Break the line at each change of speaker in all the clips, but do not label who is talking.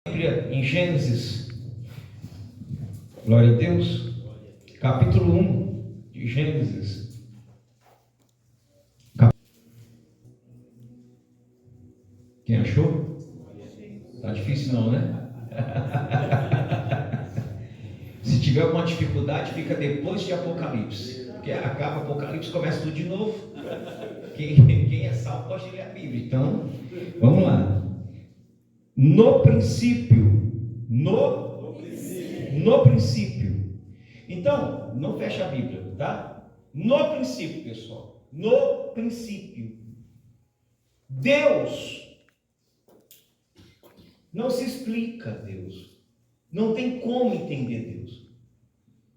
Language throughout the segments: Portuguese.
Bíblia em Gênesis, glória a Deus, capítulo 1 de Gênesis. Quem achou? Tá difícil não, né? Se tiver alguma dificuldade, fica depois de Apocalipse, porque acaba Apocalipse, começa tudo de novo. Quem é salvo pode ler a Bíblia. Então, vamos lá. No princípio. Então, não fecha a Bíblia, tá? No princípio, pessoal. No princípio. Deus. Não se explica Deus. Não tem como entender Deus.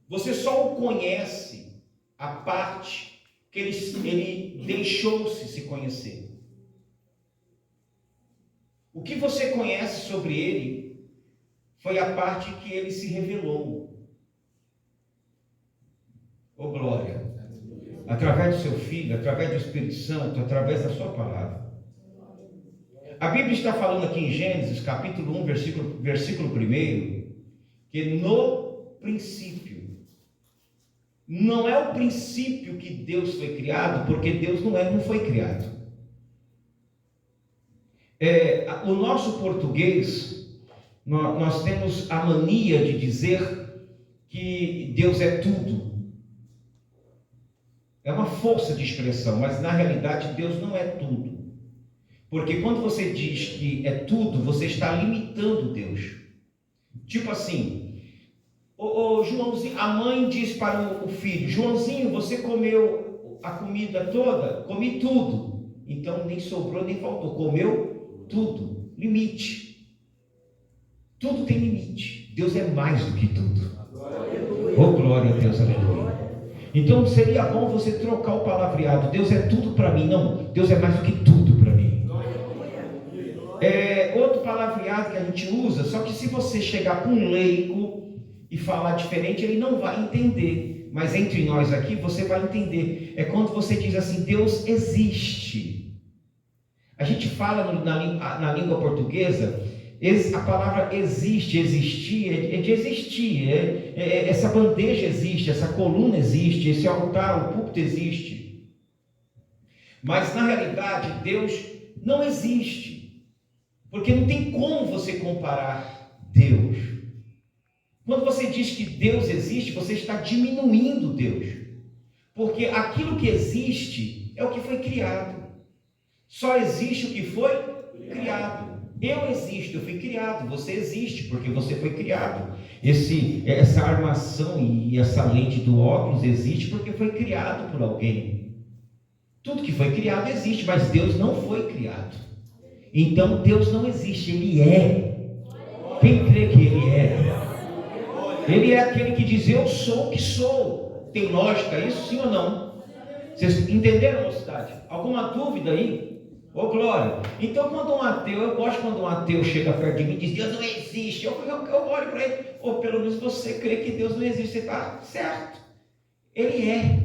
Você só o conhece a parte que ele deixou-se se conhecer. O que você conhece sobre ele foi a parte que ele se revelou. Oh glória! Através do seu Filho, através do Espírito Santo, através da sua palavra. A Bíblia está falando aqui em Gênesis, capítulo 1, versículo 1, que no princípio, não é o princípio que Deus foi criado, porque Deus não foi criado. O nosso português, nós temos a mania de dizer que Deus é tudo. É uma força de expressão, mas na realidade Deus não é tudo. Porque quando você diz que é tudo, você está limitando Deus. Tipo assim, Joãozinho, a mãe diz para o filho: Joãozinho, você comeu a comida toda? Comi tudo. Então nem sobrou nem faltou, comeu tudo. Limite. Tudo tem limite. Deus é mais do que tudo. Oh glória a Deus, aleluia. Então seria bom você trocar o palavreado. Deus é tudo para mim. Não, Deus é mais do que tudo para mim. Outro palavreado que a gente usa, só que se você chegar com um leigo e falar diferente, ele não vai entender. Mas entre nós aqui você vai entender. É quando você diz assim: Deus existe. A gente fala na língua portuguesa, a palavra existe, existir, é de existir. Essa bandeja existe, essa coluna existe, esse altar, o púlpito existe. Mas na realidade Deus não existe. Porque não tem como você comparar Deus. Quando você diz que Deus existe, você está diminuindo Deus. Porque aquilo que existe é o que foi criado. Só existe o que foi criado. Eu existo, eu fui criado. Você existe porque você foi criado. Essa armação e essa lente do óculos existe porque foi criado por alguém. Tudo que foi criado existe, mas Deus não foi criado. Então Deus não existe, Ele é. Quem crê que Ele é? Ele é aquele que diz: eu sou o que sou. Tem lógica isso, sim ou não? Vocês entenderam, mocidade? Alguma dúvida aí? Ô glória! Então quando um ateu, eu gosto quando um ateu chega perto de mim e diz: Deus não existe. Eu olho para ele: ou pelo menos você crê que Deus não existe. Você está certo. Ele é.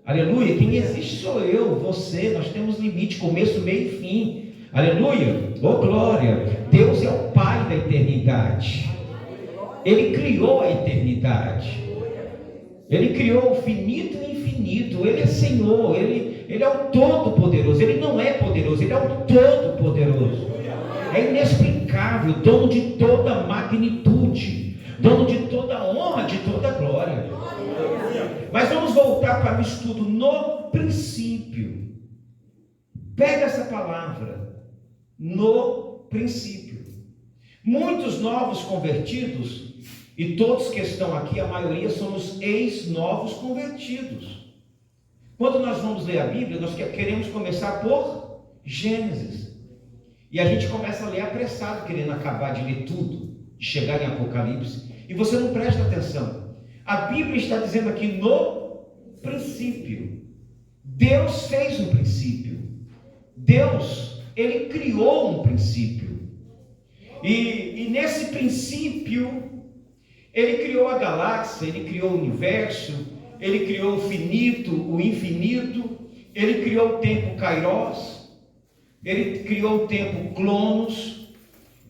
Aleluia! Quem existe sou eu, você. Nós temos limite, começo, meio e fim. Aleluia, oh glória. Deus é o Pai da eternidade. Ele criou a eternidade. Ele criou o finito e o infinito. Ele é Senhor, Ele é o Todo-Poderoso. Ele não é poderoso, Ele é o Todo-Poderoso. É inexplicável, dono de toda magnitude, dono de toda honra, de toda glória. Mas vamos voltar para o estudo no princípio. Pega essa palavra. No princípio. Muitos novos convertidos, e todos que estão aqui, a maioria somos ex-novos convertidos. Quando nós vamos ler a Bíblia, nós queremos começar por Gênesis. E a gente começa a ler apressado, querendo acabar de ler tudo, de chegar em Apocalipse. E você não presta atenção. A Bíblia está dizendo aqui no princípio. Deus fez um princípio. Deus, Ele criou um princípio. E nesse princípio, Ele criou a galáxia, Ele criou o universo, Ele criou o finito, o infinito, Ele criou o tempo Kairos, Ele criou o tempo Cronos,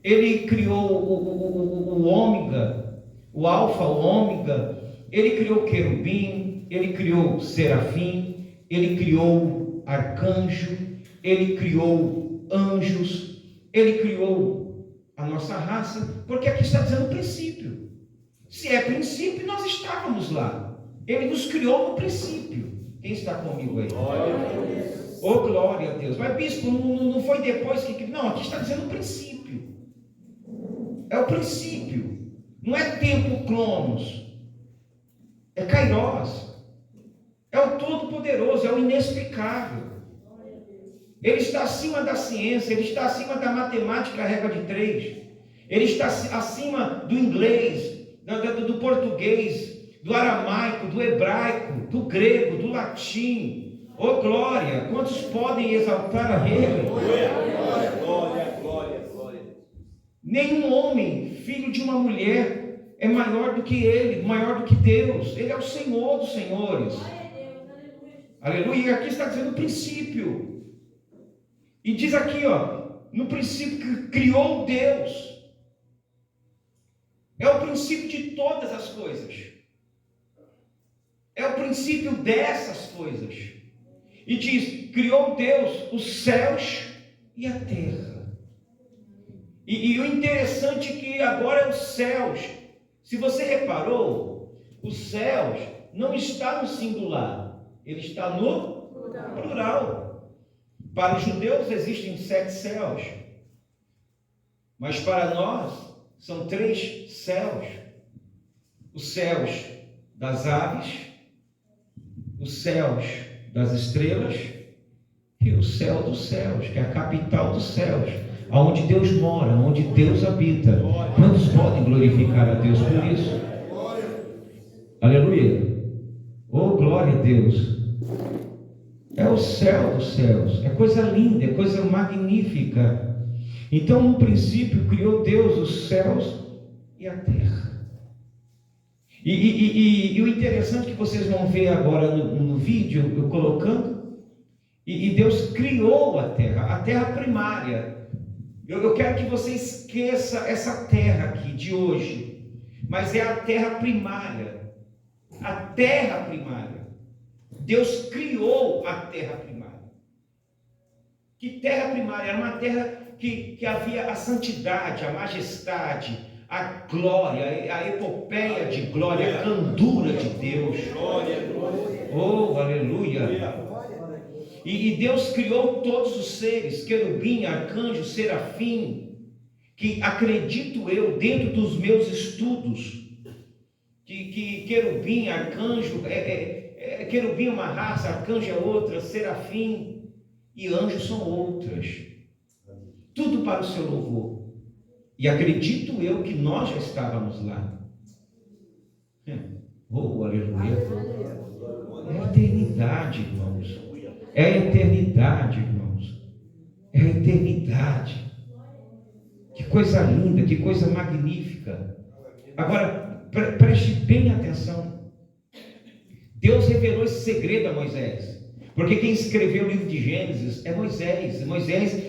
Ele criou o ômega, o alfa, o ômega. Ele criou querubim, ele criou serafim, ele criou arcanjo, ele criou anjos, ele criou a nossa raça, porque aqui está dizendo princípio. Se é princípio, nós estávamos lá. Ele nos criou no princípio. Quem está comigo aí? Glória a Deus. Oh, glória a Deus. Mas bispo, não foi depois que... Não, aqui está dizendo princípio. É o princípio. Não é tempo cronos. É Kairos. É o Todo-Poderoso, é o inexplicável. Ele está acima da ciência, ele está acima da matemática, regra de 3. Ele está acima do inglês, do português, do aramaico, do hebraico, do grego, do latim. Oh glória! Quantos podem exaltar a Ele? Glória, glória, glória. Nenhum homem, filho de uma mulher, é maior do que ele, maior do que Deus. Ele é o Senhor dos senhores. Aleluia. E aqui está dizendo o princípio. E diz aqui, no princípio que criou Deus. É o princípio de todas as coisas. É o princípio dessas coisas. E diz, criou Deus os céus e a terra. E o interessante é que agora é os céus. Se você reparou, os céus não está no singular. Ele está no plural. Para os judeus existem 7 céus. Mas para nós são 3 céus. Os céus das aves, os céus das estrelas e o céu dos céus, que é a capital dos céus, onde Deus mora, onde Deus habita. Quantos podem glorificar a Deus por isso? Aleluia! Oh, glória a Deus! É o céu dos céus, é coisa linda, é coisa magnífica. Então, no princípio, criou Deus os céus e a terra. E o interessante que vocês vão ver agora no vídeo, eu colocando, e Deus criou a terra primária. Eu quero que você esqueça essa terra aqui de hoje, mas é a terra primária. A terra primária. Deus criou a terra primária. Que terra primária? Era uma terra que havia a santidade, a majestade, a glória, a epopeia de glória, a candura de Deus. Oh, aleluia! E Deus criou todos os seres, querubim, arcanjo, serafim, que acredito eu, dentro dos meus estudos, que querubim, arcanjo, querubim é uma raça, arcanjo é outra, serafim e anjos são outras. Tudo para o seu louvor. E acredito eu que nós já estávamos lá. Oh, aleluia. É a eternidade, irmãos. É a eternidade, irmãos. É a eternidade. Que coisa linda, que coisa magnífica. Agora, preste bem atenção. Deus revelou esse segredo a Moisés. Porque quem escreveu o livro de Gênesis é Moisés.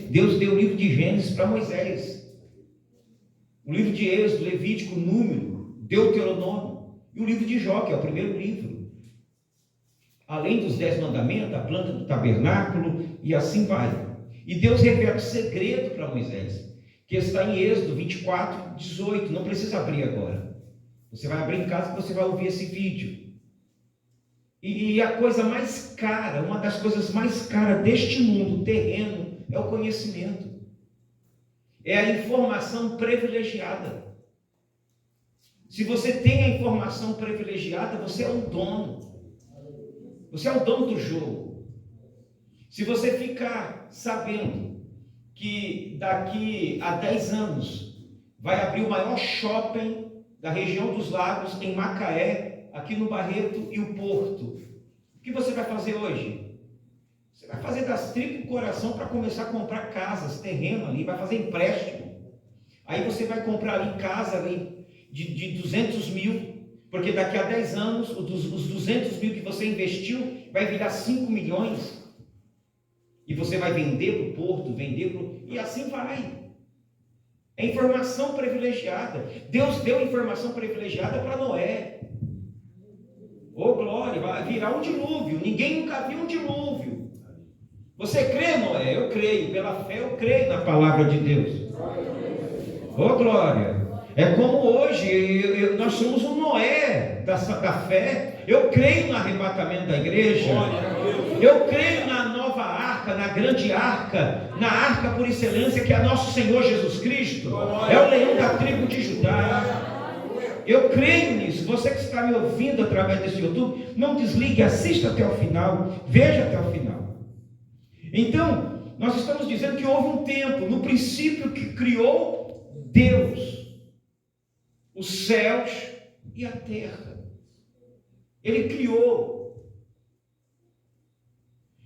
Deus deu o livro de Gênesis para Moisés. O livro de Êxodo, Levítico, Número, Deuteronômio. E o livro de Jó, que é o primeiro livro. Além dos 10 mandamentos, a planta do tabernáculo, e assim vai. E Deus revela o segredo para Moisés, que está em Êxodo 24, 18. Não precisa abrir agora. Você vai abrir em casa e você vai ouvir esse vídeo. E a coisa mais cara, uma das coisas mais caras deste mundo terreno, é o conhecimento. É a informação privilegiada. Se você tem a informação privilegiada, você é o dono. Você é o dono do jogo. Se você ficar sabendo que daqui a 10 anos vai abrir o maior shopping da região dos lagos, em Macaé, aqui no Barreto e o Porto, o que você vai fazer hoje? Você vai fazer das tripas do coração para começar a comprar casas, terreno ali, vai fazer empréstimo. Aí você vai comprar ali casa ali de 200 mil, porque daqui a 10 anos, os 200 mil que você investiu vai virar 5 milhões. E você vai vender para o Porto, e assim vai. É informação privilegiada. Deus deu informação privilegiada para Noé. Ô glória, vai virar um dilúvio. Ninguém nunca viu um dilúvio. Você crê, Noé? Eu creio. Pela fé eu creio na palavra de Deus. Ô glória. É como hoje, nós somos um Noé da fé. Eu creio no arrebatamento da igreja. Eu creio na nova arca, na grande arca, na arca por excelência que é nosso Senhor Jesus Cristo. É o leão da tribo de Judá. Eu creio nisso. Você que está me ouvindo através desse YouTube, não desligue, assista até o final, veja até o final. Então, nós estamos dizendo que houve um tempo, no princípio, que criou Deus os céus e a terra. Ele criou.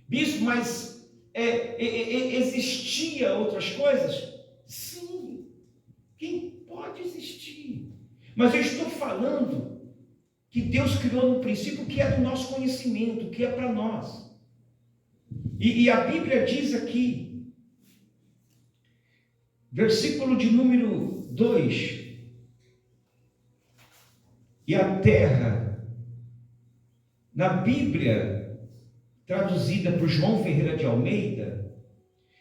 Bispo, mas existia outras coisas? Sim. Quem pode existir? Mas eu estou falando que Deus criou no princípio que é do nosso conhecimento, que é para nós. E a Bíblia diz aqui, versículo de número 2, e a terra, na Bíblia, traduzida por João Ferreira de Almeida,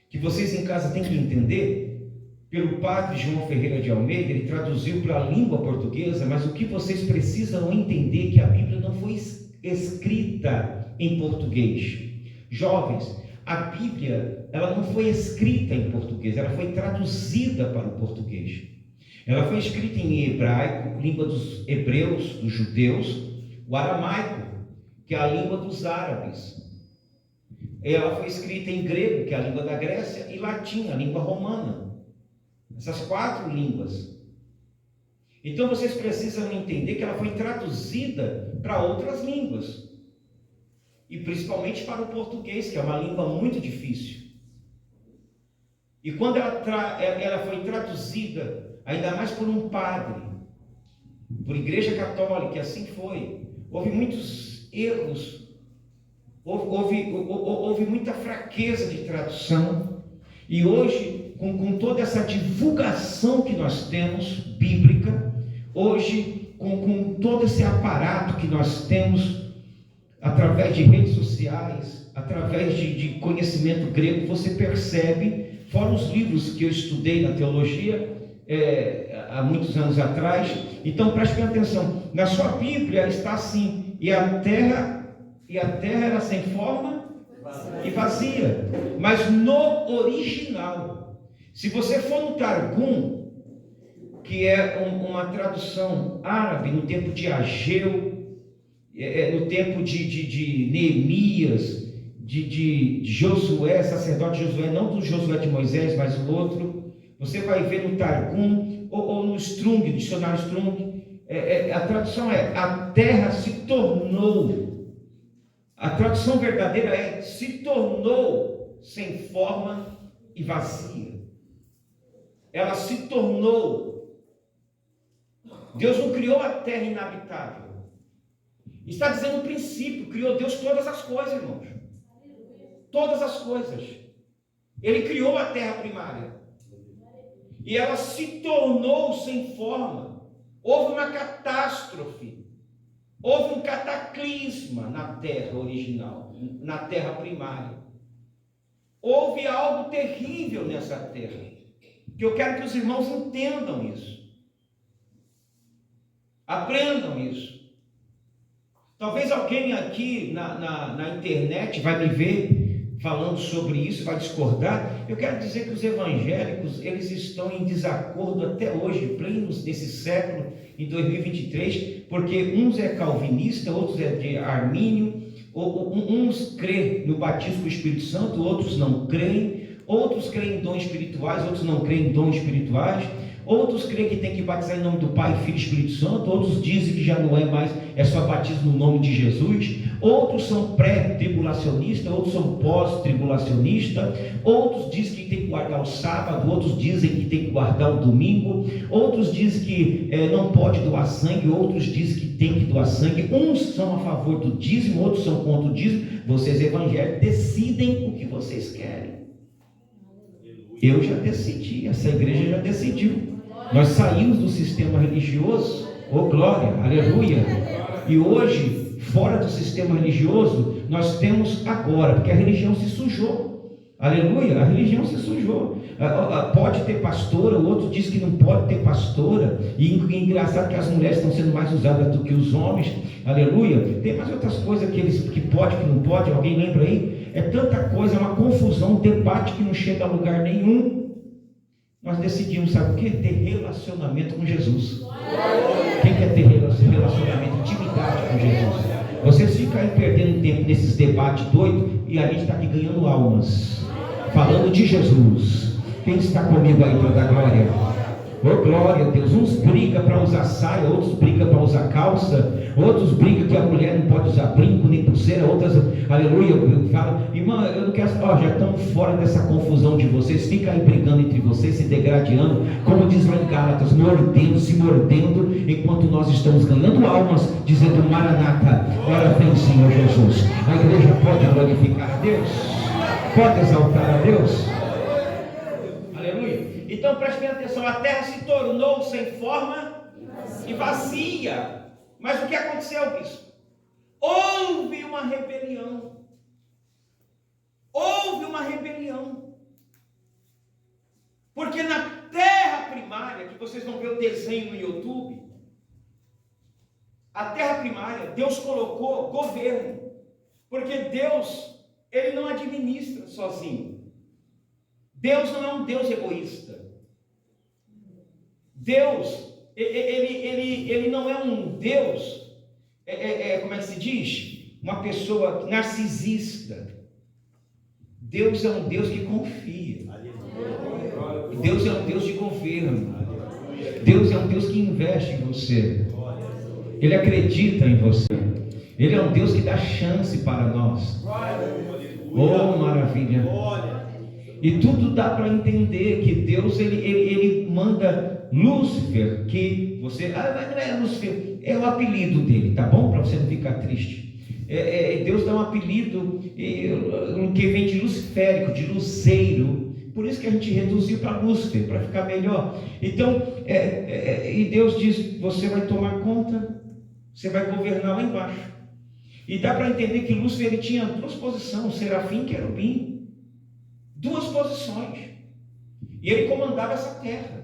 que vocês em casa têm que entender, pelo padre João Ferreira de Almeida, ele traduziu para a língua portuguesa, mas o que vocês precisam entender é que a Bíblia não foi escrita em português. Jovens, a Bíblia, ela não foi escrita em português, ela foi traduzida para o português. Ela foi escrita em hebraico, língua dos hebreus, dos judeus, o aramaico, que é a língua dos árabes. Ela foi escrita em grego, que é a língua da Grécia, e latim, a língua romana. Essas 4 línguas. Então vocês precisam entender que ela foi traduzida para outras línguas. E principalmente para o português, que é uma língua muito difícil. E quando ela foi traduzida, ainda mais por um padre, por igreja católica, e assim foi, houve muitos erros, houve muita fraqueza de tradução, e hoje, com toda essa divulgação que nós temos, bíblica, hoje, com todo esse aparato que nós temos, através de redes sociais, através de conhecimento grego, você percebe, fora os livros que eu estudei na teologia, há muitos anos atrás. Então preste bem atenção, na sua Bíblia está assim, e a terra era sem forma e vazia, mas no original, se você for no Targum, que é uma tradução árabe, no tempo de Ageu, no tempo de Neemias, de Josué, sacerdote Josué, não do Josué de Moisés, mas o outro, você vai ver no Targum, ou no Strong, dicionário Strong, a tradução é: a terra se tornou. A tradução verdadeira é: se tornou sem forma e vazia. Ela se tornou. Deus não criou a terra inabitável. Está dizendo no princípio, criou Deus todas as coisas, irmãos. Todas as coisas. Ele criou a terra primária. E ela se tornou sem forma. Houve uma catástrofe. Houve um cataclisma na terra original, na terra primária. Houve algo terrível nessa terra. Que eu quero que os irmãos entendam isso. Aprendam isso. Talvez alguém aqui na internet vai me ver falando sobre isso, vai discordar. Eu quero dizer que os evangélicos, eles estão em desacordo até hoje, plenos nesse século, em 2023, porque uns é calvinista, outros é de Armínio, uns creem no batismo com o Espírito Santo, outros não creem, outros creem em dons espirituais, outros não creem em dons espirituais, outros creem que tem que batizar em nome do Pai, Filho e Espírito Santo, outros dizem que já não é mais, é só batismo no nome de Jesus, outros são pré-tribulacionistas, outros são pós-tribulacionistas, outros dizem que tem que guardar o sábado, outros dizem que tem que guardar o domingo, outros dizem que não pode doar sangue, outros dizem que tem que doar sangue, uns são a favor do dízimo, outros são contra o dízimo. Vocês evangélicos decidem o que vocês querem. Eu já decidi, essa igreja já decidiu. Nós saímos do sistema religioso, oh glória, aleluia. E hoje, fora do sistema religioso, nós temos agora, porque a religião se sujou. Aleluia, a religião se sujou. Pode ter pastora, o outro diz que não pode ter pastora. E engraçado que as mulheres estão sendo mais usadas do que os homens. Aleluia. Tem mais outras coisas que pode, que não pode. Alguém lembra aí? É tanta coisa, é uma confusão, um debate que não chega a lugar nenhum. Nós decidimos, sabe o que? Ter relacionamento com Jesus. Quem quer ter relacionamento, intimidade com Jesus? Vocês ficam aí perdendo tempo nesses debates doidos e a gente está aqui ganhando almas, falando de Jesus. Quem está comigo aí para dar glória? Oh glória a Deus. Uns brigam para usar saia, outros brigam para usar calça, outros brigam que a mulher não pode usar brinco nem pulseira, outras, aleluia, falam, irmã, eu não quero, já estamos fora dessa confusão de vocês, fica aí brigando entre vocês, se degradando, como diz lá em Gálatas, se mordendo, enquanto nós estamos ganhando almas, dizendo Maranata, ora vem Senhor Jesus. A igreja pode glorificar a Deus, pode exaltar a Deus. Aleluia. Então preste bem atenção, a terra se tornou sem forma e vazia. Mas o que aconteceu, bispo? Houve uma rebelião. Houve uma rebelião. Porque na terra primária, que vocês vão ver o desenho no YouTube, a terra primária, Deus colocou governo. Porque Deus, Ele não administra sozinho. Deus não é um Deus egoísta. Deus, ele não é um Deus, como é que se diz? Uma pessoa narcisista. Deus é um Deus que confia. Deus é um Deus de governo. Deus é um Deus que investe em você. Ele acredita em você. Ele é um Deus que dá chance para nós. Oh, maravilha. E tudo dá para entender que Deus, ele manda Lúcifer, que você, mas não é Lúcifer, é o apelido dele, tá bom? Para você não ficar triste. Deus dá um apelido que vem de luciférico, de luzeiro. Por isso que a gente reduziu para Lúcifer, para ficar melhor. Então, e Deus diz, você vai tomar conta, você vai governar lá embaixo. E dá para entender que Lúcifer ele tinha duas posições, serafim e querubim. Duas posições. E ele comandava essa terra.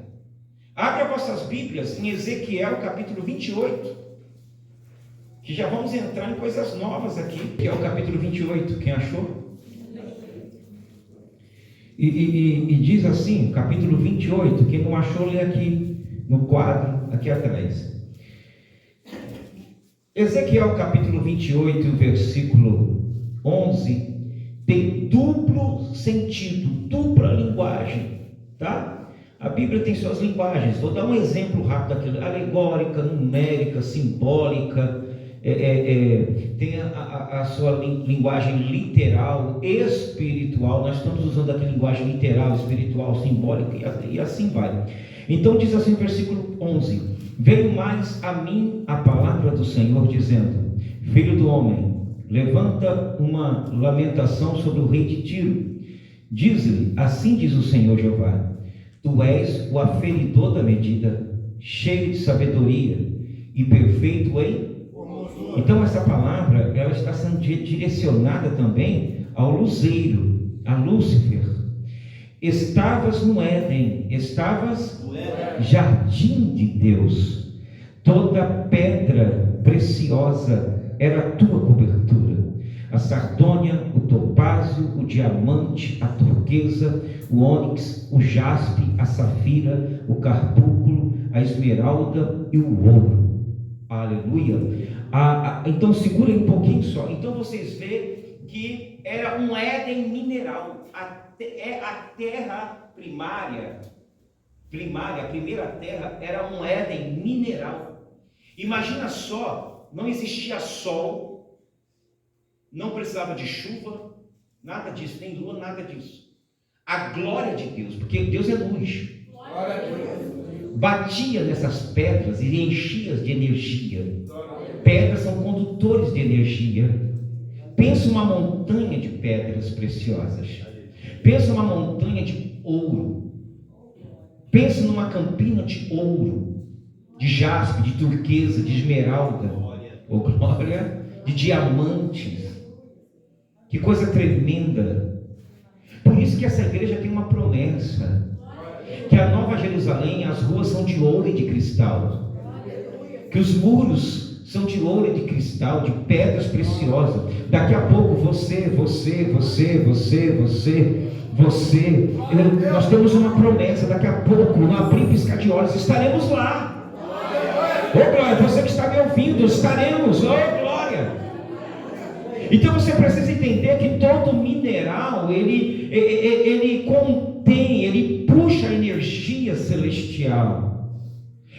Abra vossas Bíblias em Ezequiel capítulo 28. Que já vamos entrar em coisas novas aqui. Que é o capítulo 28. Quem achou? E diz assim, capítulo 28. Quem não achou, lê aqui no quadro, aqui atrás. Ezequiel capítulo 28, versículo 11. Tem duplo sentido, dupla linguagem, tá? A Bíblia tem suas linguagens. Vou dar um exemplo rápido daquilo: alegórica, numérica, simbólica. Tem a sua linguagem literal, espiritual. Nós estamos usando aqui linguagem literal, espiritual, simbólica e assim vai. Então diz assim, versículo 11: veio mais a mim a palavra do Senhor, dizendo: filho do homem, levanta uma lamentação sobre o rei de Tiro. Diz-lhe, assim diz o Senhor Jeová: tu és o aferidor da medida, cheio de sabedoria e perfeito em... Então essa palavra, ela está sendo direcionada também ao luzeiro, a Lúcifer. Estavas no Éden, estavas jardim de Deus, toda pedra preciosa era a tua cobertura: a sardônia, o topázio, o diamante, a turquesa, o ônix, o jaspe, a safira, o carbúnculo, a esmeralda e o ouro. Aleluia. Então segura um pouquinho só. Então vocês veem que era um Éden mineral. A terra primária, a primeira terra era um Éden mineral. Imagina só, não existia sol, não precisava de chuva, nada disso, nem lua, nada disso. A glória de Deus, porque Deus é luz, batia nessas pedras e enchia de energia. Pedras são condutores de energia. Pensa uma montanha de pedras preciosas. Pensa uma montanha de ouro. Pense numa campina de ouro, de jaspe, de turquesa, de esmeralda, oh glória, de diamantes. Que coisa tremenda. Por isso que essa igreja tem uma promessa, que a Nova Jerusalém, as ruas são de ouro e de cristal, que os muros são de ouro e de cristal, de pedras preciosas. Daqui a pouco você, nós temos uma promessa. Daqui a pouco, no abrir e piscar de olhos, estaremos lá. Oh glória, você que está me ouvindo, estaremos, oh glória. Então você precisa entender que todo mineral, ele contém, ele puxa a energia celestial.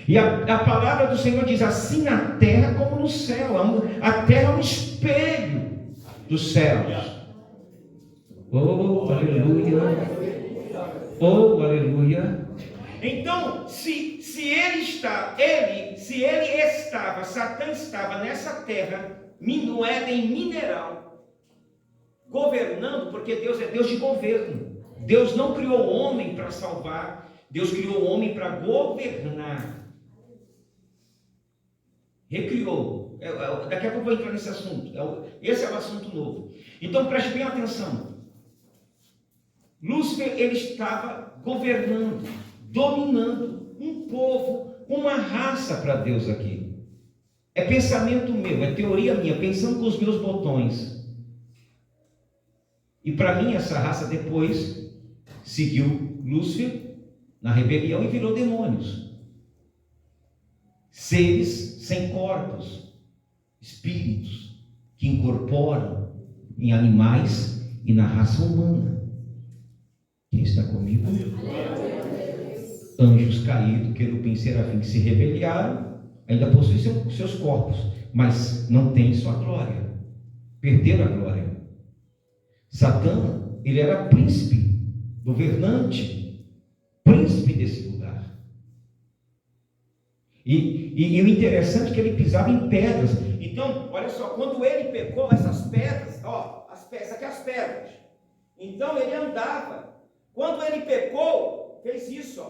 E a palavra do Senhor diz assim na terra como no céu. A terra é um espelho dos céus. Oh, aleluia. Oh, aleluia. Então, se Satã estava nessa terra, no Éden mineral, governando, porque Deus é Deus de governo. Deus não criou o homem para salvar, Deus criou o homem para governar. Recriou. Daqui a pouco eu vou entrar nesse assunto. Esse é o assunto novo. Então preste bem atenção. Lúcifer, ele estava governando, dominando um povo, uma raça para Deus aqui. É pensamento meu, é teoria minha, pensando com os meus botões. E para mim essa raça depois seguiu Lúcifer na rebelião e virou demônios. Seres sem corpos, espíritos que incorporam em animais e na raça humana. Quem está comigo? Anjos caídos, querubins, serafim que se rebelaram, ainda possuem seus corpos, mas não têm sua glória, perderam a glória. Satã, ele era príncipe, governante, príncipe desse lugar. E o interessante é que ele pisava em pedras. Então, olha só, quando ele pegou essas pedras, essas aqui as pedras. Então ele andava. Quando ele pecou, fez isso,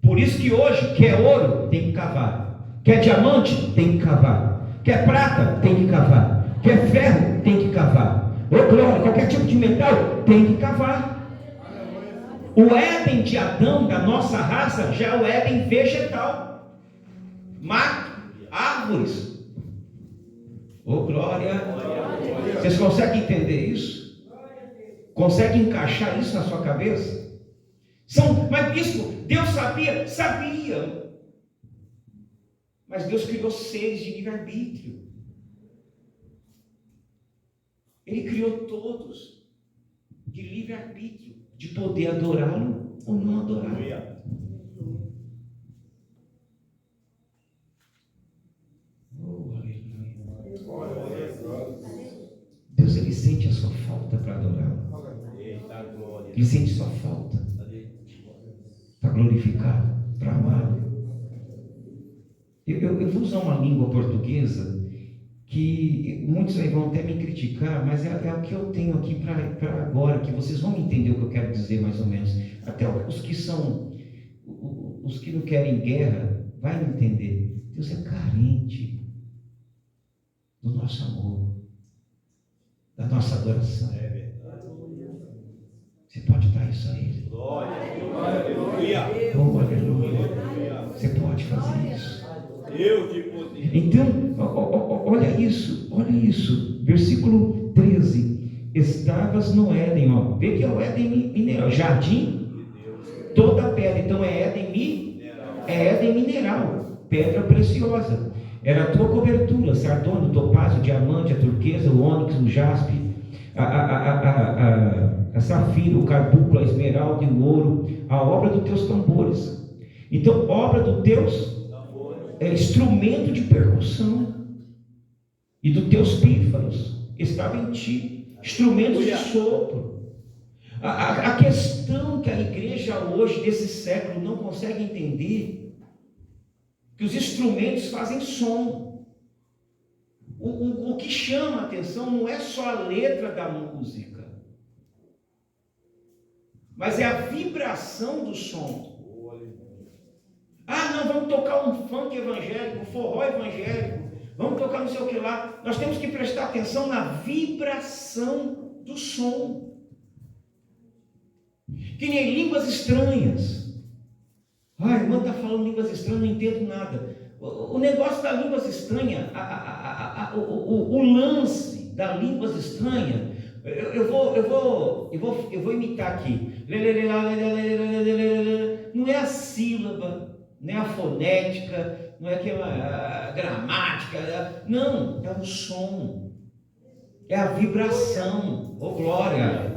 Por isso que hoje, quer ouro, tem que cavar. Quer diamante, tem que cavar. Quer prata, tem que cavar. Quer ferro, tem que cavar. Ô glória, qualquer tipo de metal, tem que cavar. O Éden de Adão, da nossa raça, já é o Éden vegetal. Mato, árvores. Ô glória. Vocês conseguem entender isso? Consegue encaixar isso na sua cabeça? Mas bispo, Deus sabia? Sabia. Mas Deus criou seres de livre-arbítrio. Ele criou todos de livre-arbítrio, de poder adorá-lo ou não adorá-lo. Oh, aleluia. Deus, ele sente a sua falta para adorá-lo. Ele sente sua falta para glorificar, para amar. Eu vou usar uma língua portuguesa que muitos aí vão até me criticar, mas é o que eu tenho aqui para agora, que vocês vão entender o que eu quero dizer mais ou menos. Até os que não querem guerra, vai entender. Deus é carente do nosso amor, da nossa adoração. Você pode dar isso a Ele. Oh, aleluia. Você pode fazer isso. Então, olha isso. Versículo 13. Estavas no Éden, vê que é o Éden mineral, jardim, toda pedra. Então é Éden mineral, pedra preciosa. Era a tua cobertura, sardônio, topázio, diamante, a turquesa, o ônix, o jaspe, a safira, o carbúnculo, a esmeralda e o ouro, a obra dos teus tambores. Então, obra dos teus instrumento de percussão, e dos teus pífaros estava em ti, instrumentos de sopro. A questão que a igreja hoje, desse século, não consegue entender, que os instrumentos fazem som. O que chama a atenção não é só a letra da música, mas é a vibração do som. Ah, não, vamos tocar um funk evangélico, um forró evangélico, vamos tocar não sei o que lá. Nós temos que prestar atenção na vibração do som. Que nem línguas estranhas. Ah, a irmã está falando línguas estranhas, não entendo nada. O negócio das línguas estranhas, o lance das línguas estranhas, eu vou imitar aqui. Não é a sílaba, não é a fonética, não é aquela gramática, não, é o som, é a vibração. Ô glória!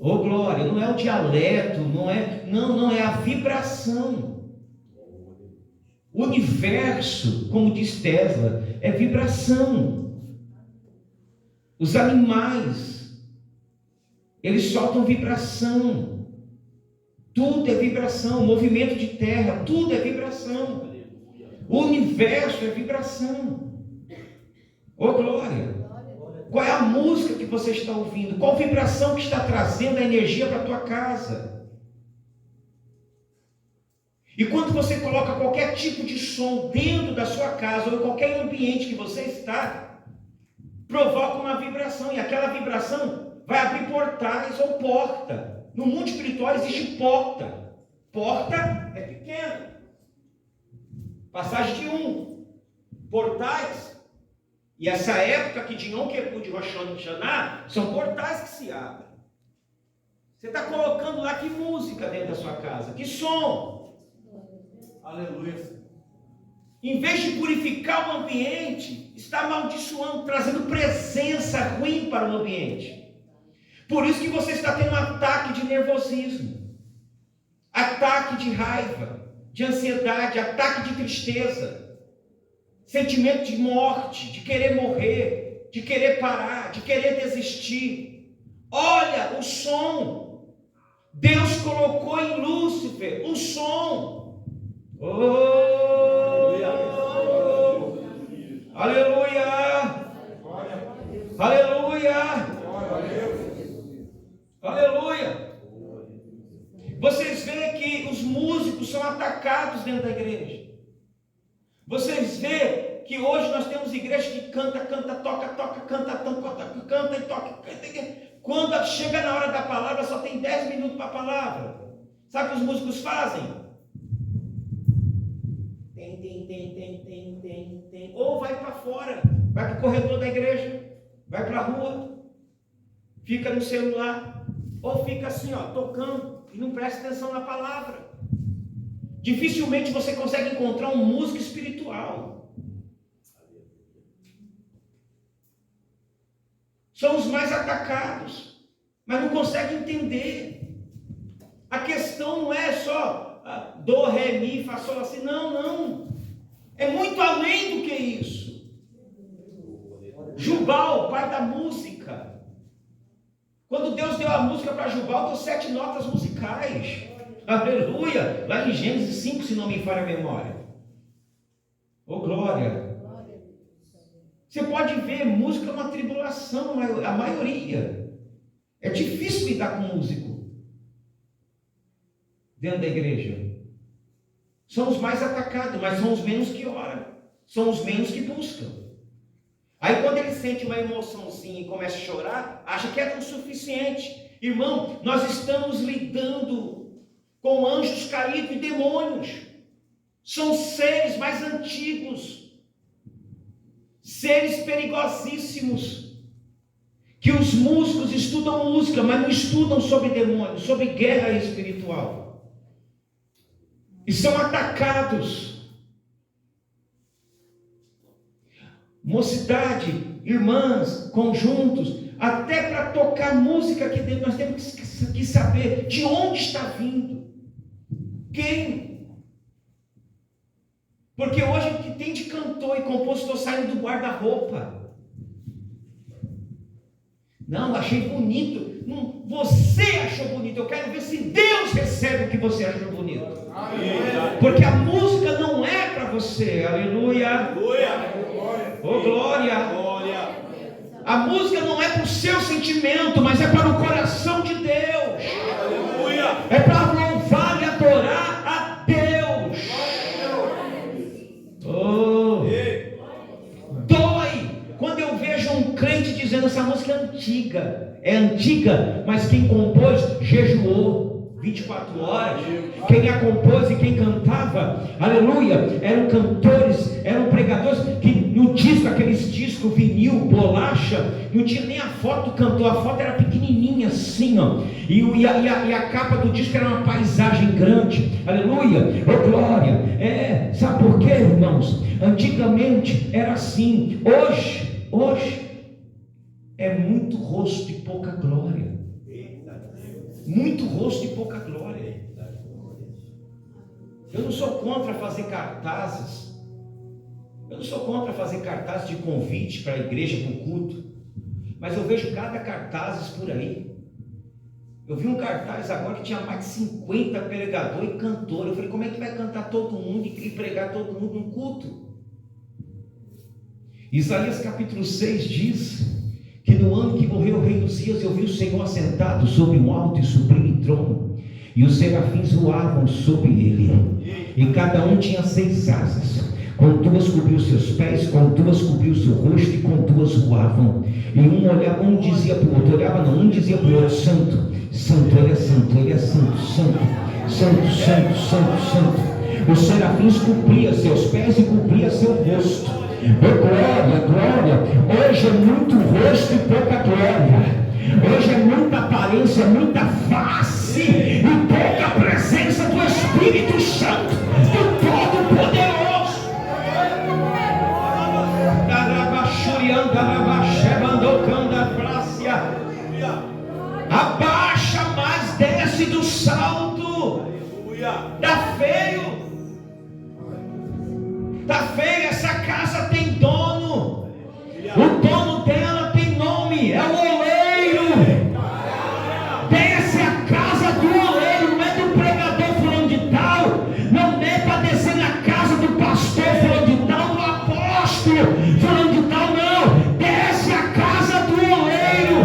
Ô glória! Não é o dialeto, não é a vibração. O universo, como diz Tesla, é vibração. Os animais, eles soltam vibração. Tudo é vibração. O movimento de terra, tudo é vibração. O universo é vibração. Ô glória! Qual é a música que você está ouvindo? Qual vibração que está trazendo a energia para a tua casa? E quando você coloca qualquer tipo de som dentro da sua casa ou em qualquer ambiente que você está, provoca uma vibração, e aquela vibração vai abrir portais ou porta. No mundo espiritual existe porta. Porta é pequeno. Passagem de 1. Portais. E essa época que de Yom Kippur de Rosh Hashanah, são portais que se abrem. Você está colocando lá que música dentro da sua casa? Que som? Aleluia. Em vez de purificar o ambiente, está amaldiçoando, trazendo presença ruim para o ambiente. Por isso que você está tendo um ataque de nervosismo, ataque de raiva, de ansiedade, ataque de tristeza, sentimento de morte, de querer morrer, de querer parar, de querer desistir. Olha o som. Deus colocou em Lúcifer o som. Oh, aleluia! Aleluia! Aleluia! Vocês veem que os músicos são atacados dentro da igreja. Vocês veem que hoje nós temos igrejas que canta, toca, canta e toca. Quando chega na hora da palavra, só tem 10 minutos para a palavra. Sabe o que os músicos fazem? Tem. Ou vai para fora, vai para o corredor da igreja, vai para a rua, fica no celular, ou fica assim, tocando e não presta atenção na palavra. Dificilmente você consegue encontrar um músico espiritual. São os mais atacados, mas não conseguem entender. A questão não é só do, ré, mi, fá, sol, assim, não. É muito além do que isso. Jubal, pai da música. Quando Deus deu a música para Jubal, deu 7 notas musicais. Aleluia! Lá em Gênesis 5, se não me falha a memória. Oh, glória! Você pode ver, música é uma tribulação, a maioria. É difícil lidar com músico dentro da igreja. São os mais atacados, mas são os menos que oram. São os menos que buscam. Aí quando ele sente uma emoçãozinha e começa a chorar, acha que é o suficiente. Irmão, nós estamos lidando com anjos caídos e demônios. São seres mais antigos, seres perigosíssimos, que os músicos estudam música, mas não estudam sobre demônios, sobre guerra espiritual. E são atacados. Mocidade, irmãs, conjuntos, até para tocar música aqui dentro, nós temos que saber de onde está vindo. Quem? Porque hoje o que tem de cantor e compositor saindo do guarda-roupa. Não, achei bonito. Não, você achou bonito. Eu quero ver se Deus recebe o que você achou bonito. Porque a música não é para você. Aleluia. Oh, glória. A música não é para o seu sentimento, mas é para o coração de Deus. É para louvar e adorar a Deus. Oh, dói quando eu vejo um crente dizendo: essa música é antiga. É antiga, mas quem compôs jejuou 24 horas. Quem a compôs e quem cantava, aleluia, eram cantores, eram pregadores que no disco, aqueles discos vinil, bolacha, não tinha nem a foto do cantor, a foto era pequenininha assim, ó, e a capa do disco era uma paisagem grande, aleluia, oh glória. Sabe por quê, irmãos? Antigamente era assim. Hoje é muito rosto e pouca glória. Muito rosto e pouca glória. Eu não sou contra fazer cartazes. Eu não sou contra fazer cartazes de convite para a igreja, para o culto. Mas eu vejo cada cartazes por aí. Eu vi um cartaz agora que tinha mais de 50 pregadores e cantores. Eu falei: como é que vai cantar todo mundo e pregar todo mundo num culto? Isaías capítulo 6 diz que no ano que morreu o rei Uzias, eu vi o Senhor assentado sobre um alto e sublime trono, e os serafins voavam sobre ele, e cada um tinha 6 asas. Com 2 cobriu seus pés, com 2 cobriu seu rosto, e com 2 voavam. E um olhava, um dizia para o outro, um dizia para o outro: santo, santo, ele é santo, ele é santo, santo, santo, santo, santo, santo. Os serafins cobriam seus pés e cobriam seu rosto. Oh glória, glória. Hoje é muito rosto e pouca glória. Hoje é muita aparência, muita face e pouca presença do Espírito Santo, do Todo-Poderoso. Abaixa, mas desce do salto. Tá feio. Tá feio. Essa casa tem dono. O dono dela tem nome. É o oleiro. Desce a casa do oleiro. Não é do pregador fulano de tal. Não é para descer na casa do pastor fulano de tal, do apóstolo fulano de tal, não. Desce a casa do oleiro.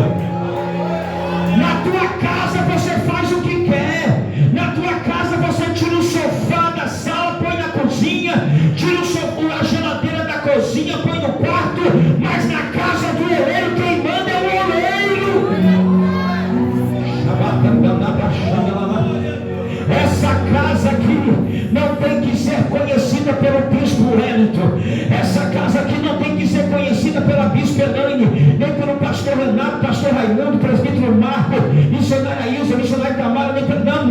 Na tua casa você faz o que quer. Na tua casa você tira o sofá da sala, põe na cozinha, tira a geladeira da cozinha, põe no quarto. Mas na casa do oleiro, quem manda é o oleiro. Essa casa aqui não tem que ser conhecida pelo bispo Wellington. Essa casa aqui não tem que ser conhecida pela bispa Elaine, nem pelo pastor Renato, pastor Raimundo, presbítero Marco, missionária Ilza, missionária Tamara, nem pelo... Não.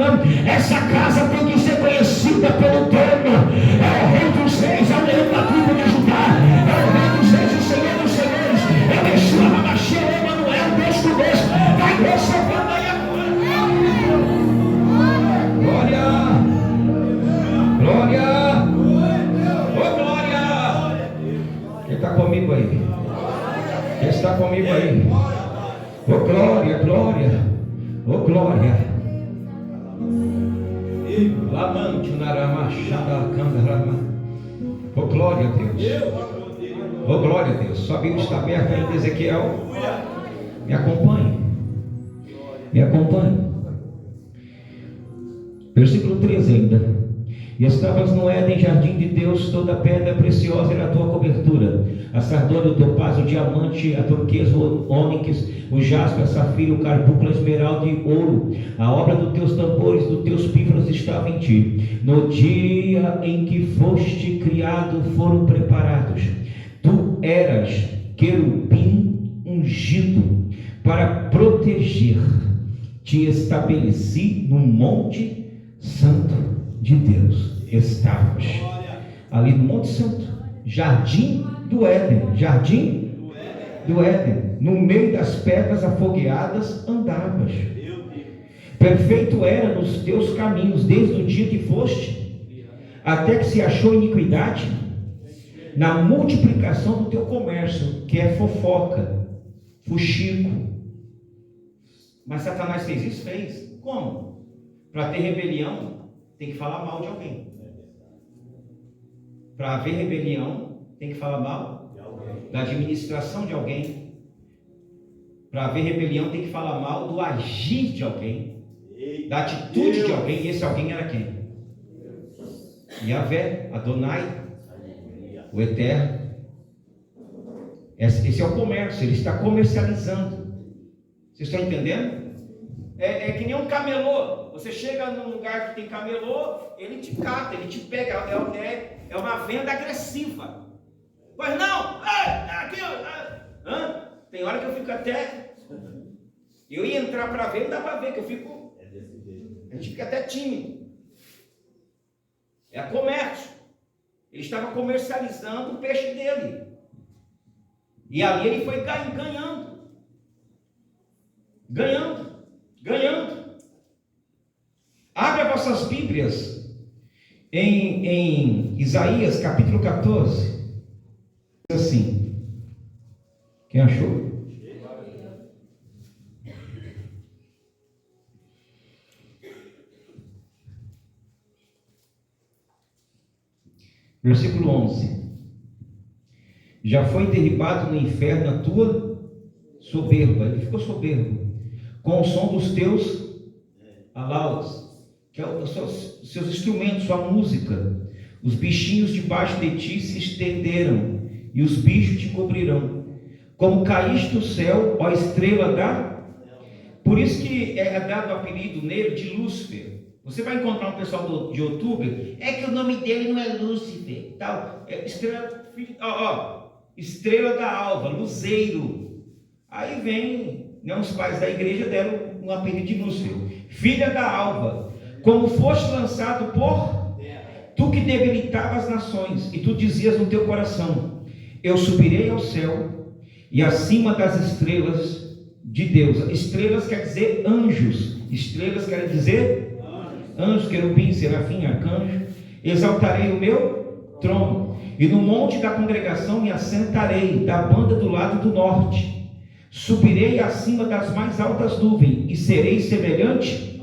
Essa casa tem que ser conhecida pelo dono. É o rei dos reis, é o leão da tribo de Judá, é o rei dos reis, o Senhor dos senhores, é o Yeshua HaMashiach, é Emmanuel, Deus conosco. Vai recebendo aí agora. Glória, glória, oh glória. Quem está comigo aí? Quem está comigo aí? Oh glória, glória, oh glória. Oh glória a Deus. Oh glória a Deus. Sua Bíblia está aberta aí em Ezequiel. Me acompanhe. Me acompanhe. Versículo 13 ainda. E estavas no Éden, jardim de Deus, toda pedra preciosa era a tua cobertura: a sardônia, o topázio, o diamante, a turquesa, o ônix, o jaspe, a safira, o carbúnculo, a esmeralda e ouro. A obra dos teus tambores, dos teus pífaros estava em ti. No dia em que foste criado foram preparados. Tu eras querubim ungido para proteger. Te estabeleci no monte santo de Deus. Estavas ali no Monte Santo, jardim do Éden, jardim do Éden, no meio das pedras afogueadas andavas. Perfeito era nos teus caminhos, desde o dia que foste, até que se achou iniquidade na multiplicação do teu comércio, que é fofoca, fuxico. Mas Satanás fez isso? Fez. Como? Para ter rebelião, tem que falar mal de alguém. Para haver rebelião, tem que falar mal da administração de alguém. Para haver rebelião, tem que falar mal do agir de alguém. da atitude de alguém, e esse alguém era quem? Yahvé, Adonai, o Eterno. Esse é o comércio, ele está comercializando. Vocês estão entendendo? É que nem um camelô. Você chega num lugar que tem camelô, ele te cata, ele te pega. É uma venda agressiva. Pois não? Aqui, tem hora que eu fico até. Eu ia entrar para ver, não dá para ver, que eu fico. A gente fica até tímido. É comércio. Ele estava comercializando o peixe dele. E ali ele foi ganhando. Abre as vossas Bíblias em Isaías capítulo 14. Diz assim. Quem achou? Versículo 11. Já foi derribado no inferno a tua soberba. Ele ficou soberbo com o som dos teus alaudes, que é os seus instrumentos, sua música. Os bichinhos debaixo de ti se estenderam, e os bichos te cobrirão. Como caíste do céu, ó estrela da... Por isso que é dado o apelido nele de Lúcifer. Você vai encontrar um pessoal de YouTube, é que o nome dele não é Lúcifer, tal, estrela da alva, luzeiro. Aí vem, os pais da igreja deram um apelido de Lúcifer, filha da alva, como foste lançado por tu que debilitava as nações, e tu dizias no teu coração, eu subirei ao céu, e acima das estrelas de Deus. Estrelas quer dizer anjos, estrelas quer dizer anjos, querubim, serafim, arcanjo. Exaltarei o meu trono, e no monte da congregação me assentarei, da banda do lado do norte. Subirei acima das mais altas nuvens, e serei semelhante.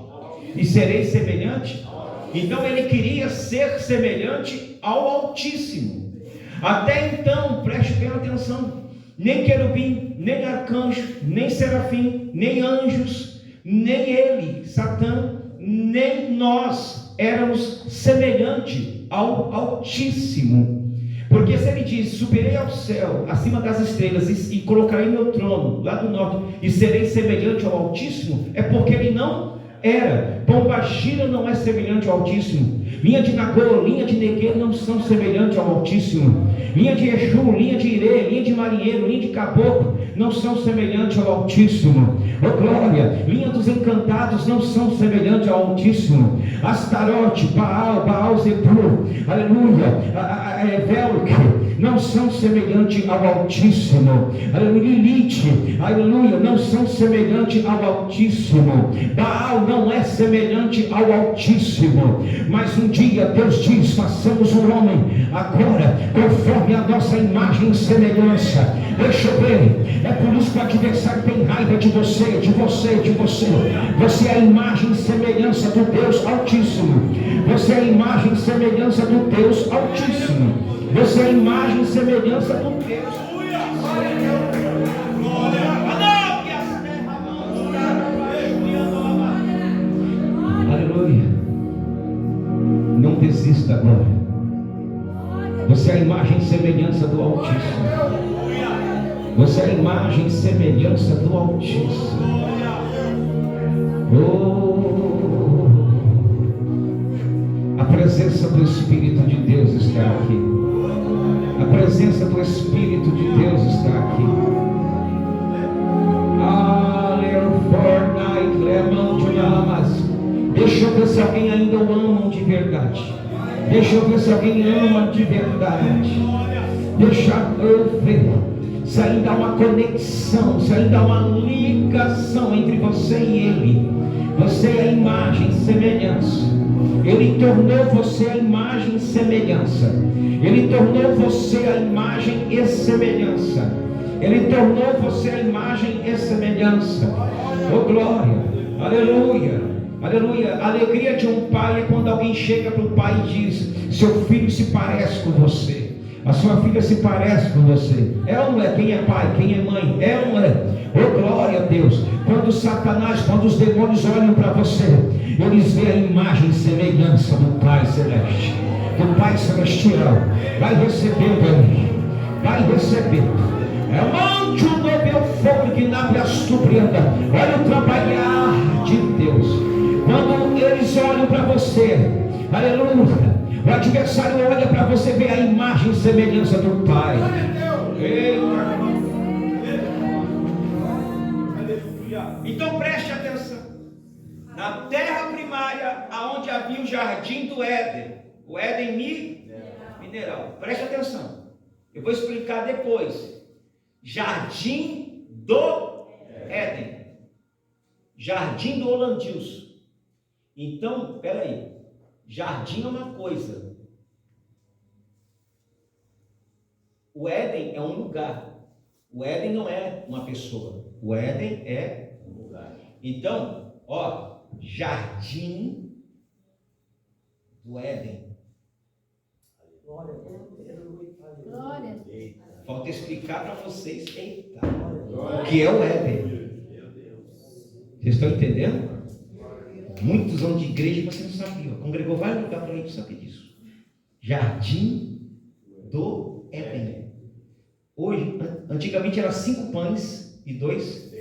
Então ele queria ser semelhante ao Altíssimo. Até então, preste bem atenção, nem querubim, nem arcanjo, nem serafim, nem anjos, nem ele, Satã, nem nós éramos semelhante ao Altíssimo. Porque se ele diz, subirei ao céu, acima das estrelas, e colocarei meu trono lá do norte, e serei semelhante ao Altíssimo, é porque ele não era. Pombagira não é semelhante ao Altíssimo. Linha de Nagô, linha de Neguê não são semelhantes ao Altíssimo. Linha de Exu, linha de Irê, linha de Marinheiro, linha de Caboclo não são semelhantes ao Altíssimo. Oh glória, linha dos encantados não são semelhantes ao Altíssimo. Astarote, Baal, Zebul, aleluia, Velk, não são semelhantes ao Altíssimo. Aleluia, Lilith, aleluia, não são semelhantes ao Altíssimo. Baal não é semelhante ao Altíssimo. Mas um dia Deus diz, façamos um homem agora conforme a nossa imagem e semelhança. Deixa eu ver, é por isso que o adversário tem raiva de você, de você, de você. Você é a imagem e semelhança do Deus Altíssimo. Você é a imagem e semelhança do Deus Altíssimo. Você é a imagem e semelhança do Deus. Aleluia. Não desista agora. Você é a imagem e semelhança do Altíssimo. Você é a imagem e semelhança do Altíssimo. Oh, a presença do Espírito de Deus está aqui. A presença do Espírito de Deus está aqui. Deixa eu ver se alguém ainda o ama de verdade. Deixa eu ver se alguém ama de verdade. Deixa eu ver se ainda há uma conexão, se ainda há uma ligação entre você e Ele. Você é a imagem e semelhança. Ele tornou você a imagem e semelhança. Ele tornou você a imagem e semelhança. Ele tornou você a imagem e semelhança. Oh glória, aleluia, aleluia. A alegria de um pai é quando alguém chega para o pai e diz: seu filho se parece com você, a sua filha se parece com você. É ou não é? Quem é pai, quem é mãe? É ou não é? Oh glória a Deus. Quando Satanás, quando os demônios olham para você
eles veem a imagem e semelhança do Pai Celeste, do Pai Celestial. Vai recebendo aí, vai recebendo. É o manto do meu fogo que na prestubrianda. Olha o trabalhar de Deus. Quando eles olham para você, aleluia, o adversário olha para você, ver a imagem e semelhança do Pai. Eita.
Então preste atenção. Na terra primária, aonde havia o jardim do Éden, o Éden mineral. Preste atenção. Eu vou explicar depois. Jardim do Éden. Jardim do Holandilson. Então, peraí. Jardim é uma coisa. O Éden é um lugar. O Éden não é uma pessoa. O Éden é um lugar. Então, ó, jardim do Éden.
Glória.
Falta explicar para vocês, eita, o que é o Éden. Vocês estão entendendo? Muitos anos de igreja e você não sabia. Congregou vários lugares para a gente saber disso. Jardim do Éden. Hoje, antigamente era 5 pães e 2.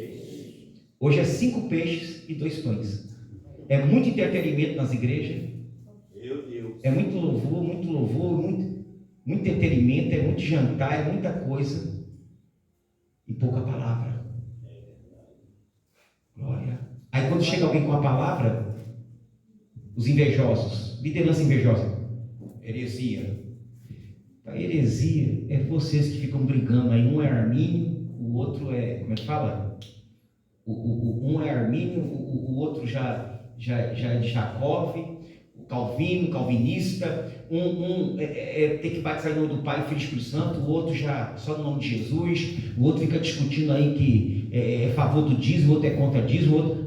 Hoje é 5 peixes e 2 pães. É muito entretenimento nas igrejas. É muito louvor, muito entretenimento, é muito jantar, é muita coisa e pouca palavra. Glória. Aí quando chega alguém com a palavra, os invejosos, liderança invejosa, heresia. A heresia é vocês que ficam brigando aí, um é Armínio, o outro é, como é que fala? Um é Armínio, o outro já é de Jacó, o Calvino, calvinista, tem que batizar em nome do Pai, Filho e Espírito Santo, o outro já só no nome de Jesus, o outro fica discutindo aí que é a favor do dízimo, o outro é contra dízimo, o outro...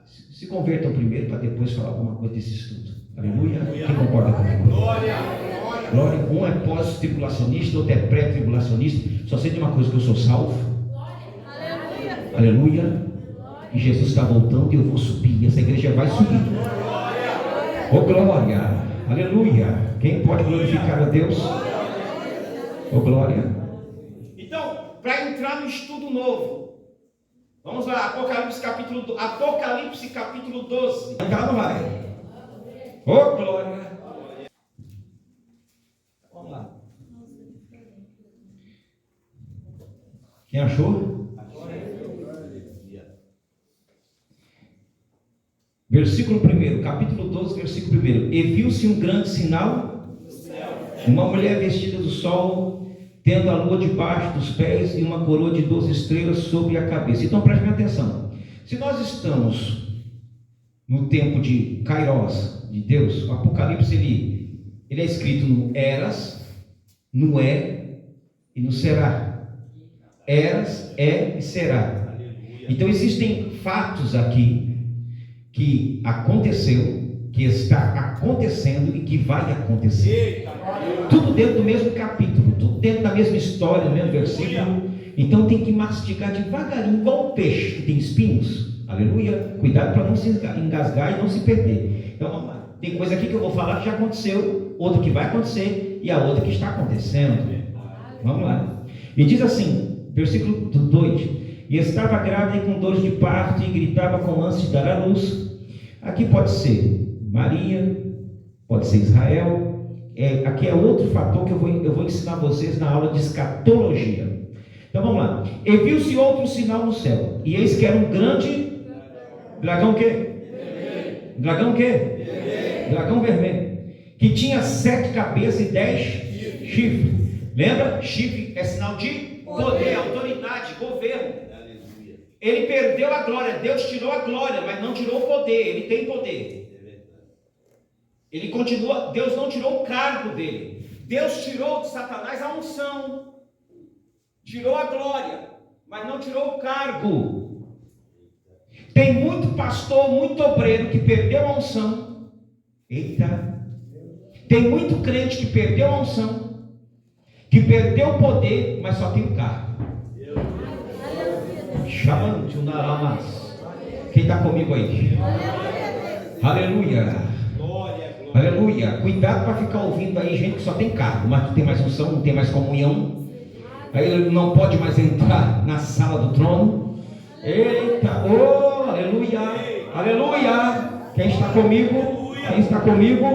se convertam primeiro para depois falar alguma coisa desse estudo. Aleluia. Quem concorda comigo? Glória. Um é pós-tribulacionista, outro é pré-tribulacionista. Só sei de uma coisa, que eu sou salvo. Aleluia. E Jesus está voltando e eu vou subir. Essa igreja vai subir. Oh glória. Aleluia. Quem pode glorificar a Deus? Oh glória. Então, para entrar no estudo novo, vamos lá, Apocalipse capítulo 12.
Cá não vai. Oh glória.
Vamos lá.
Quem achou? Versículo 1, capítulo 12, versículo 1. E viu-se um grande sinal, uma mulher vestida do sol, tendo a lua debaixo dos pés e uma coroa de 12 estrelas sobre a cabeça. Então preste atenção. Se nós estamos no tempo de Kairos, de Deus, o Apocalipse ele é escrito no Eras, no É e no Será. Eras, É e Será. Então existem fatos aqui que aconteceu, que está acontecendo e que vai acontecer. Tudo dentro do mesmo capítulo, tudo dentro da mesma história, do mesmo versículo. Então tem que mastigar devagarinho, igual um peixe que tem espinhos. Aleluia. Cuidado para não se engasgar e não se perder. Então vamos lá. Tem coisa aqui que eu vou falar que já aconteceu, outra que vai acontecer e a outra que está acontecendo. Vamos lá. E diz assim, versículo 2: e estava grávida e com dores de parto e gritava com ânsia de dar à luz. Aqui pode ser Maria, pode ser Israel. Aqui é outro fator que eu vou ensinar vocês na aula de escatologia. Então vamos lá. E viu-se outro sinal no céu, e eis que era um grande dragão dragão dragão vermelho, que tinha 7 cabeças e 10 chifres. Lembra? Chifre é sinal de poder, autoridade, governo. Ele perdeu a glória. Deus tirou a glória, mas não tirou o poder. Ele tem poder. Ele continua. Deus não tirou o cargo dele. Deus tirou de Satanás a unção, tirou a glória, mas não tirou o cargo. Tem muito pastor, muito obreiro que perdeu a unção. Eita. Tem muito crente que perdeu a unção, que perdeu o poder, mas só tem o cargo. Quem está comigo aí? Aleluia.
Glória, glória.
Aleluia. Cuidado para ficar ouvindo aí gente que só tem cargo, mas não tem mais unção, não tem mais comunhão. Aí ele não pode mais entrar na sala do trono. Eita, oh, aleluia. Aleluia. Quem está comigo? Quem está comigo?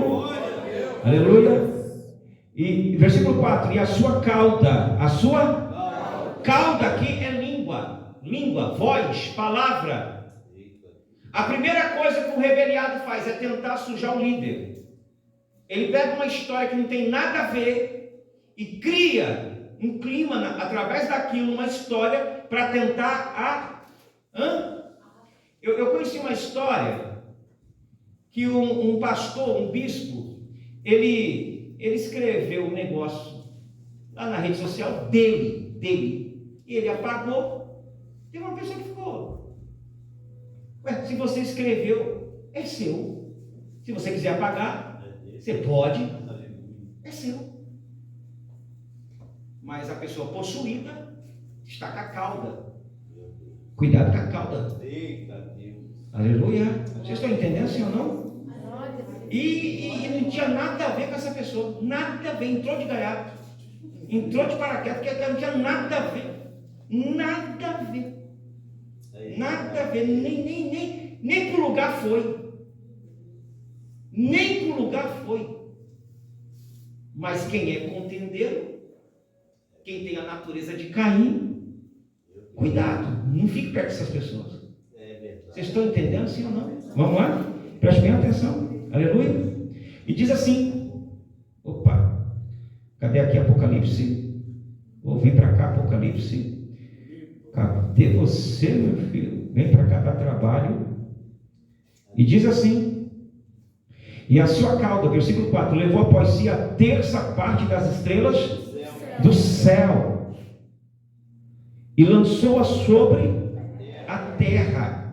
Aleluia. E versículo 4: e a sua cauda aqui é língua, voz, palavra. A primeira coisa que o rebeliado faz é tentar sujar o líder. Ele pega uma história que não tem nada a ver e cria um clima através daquilo, uma história para tentar Eu conheci uma história que um pastor, um bispo, ele escreveu um negócio lá na rede social dele, e ele apagou. Tem uma pessoa que ficou: ué, se você escreveu, é seu. Se você quiser apagar, você pode, é seu. Mas a pessoa possuída está com a cauda. Cuidado com a cauda. Aleluia. Vocês estão entendendo, sim ou não? E não tinha nada a ver com essa pessoa. Nada a ver. Entrou de gaiato. Entrou de paraquedas, porque não tinha nada a ver. Nada a ver. Nada a ver. Nem para o lugar foi. Nem para o lugar foi. Mas quem é contendeiro, quem tem a natureza de Caim, cuidado, não fique perto dessas pessoas. Vocês estão entendendo, sim ou não? Vamos lá? Preste bem atenção. Aleluia. E diz assim: opa, cadê aqui Apocalipse? Vou vir para cá, Apocalipse. Cadê você, meu filho? Vem para cá, dá trabalho. E diz assim: e a sua cauda, versículo 4, levou após si a terça parte das estrelas do céu e lançou-a sobre a terra.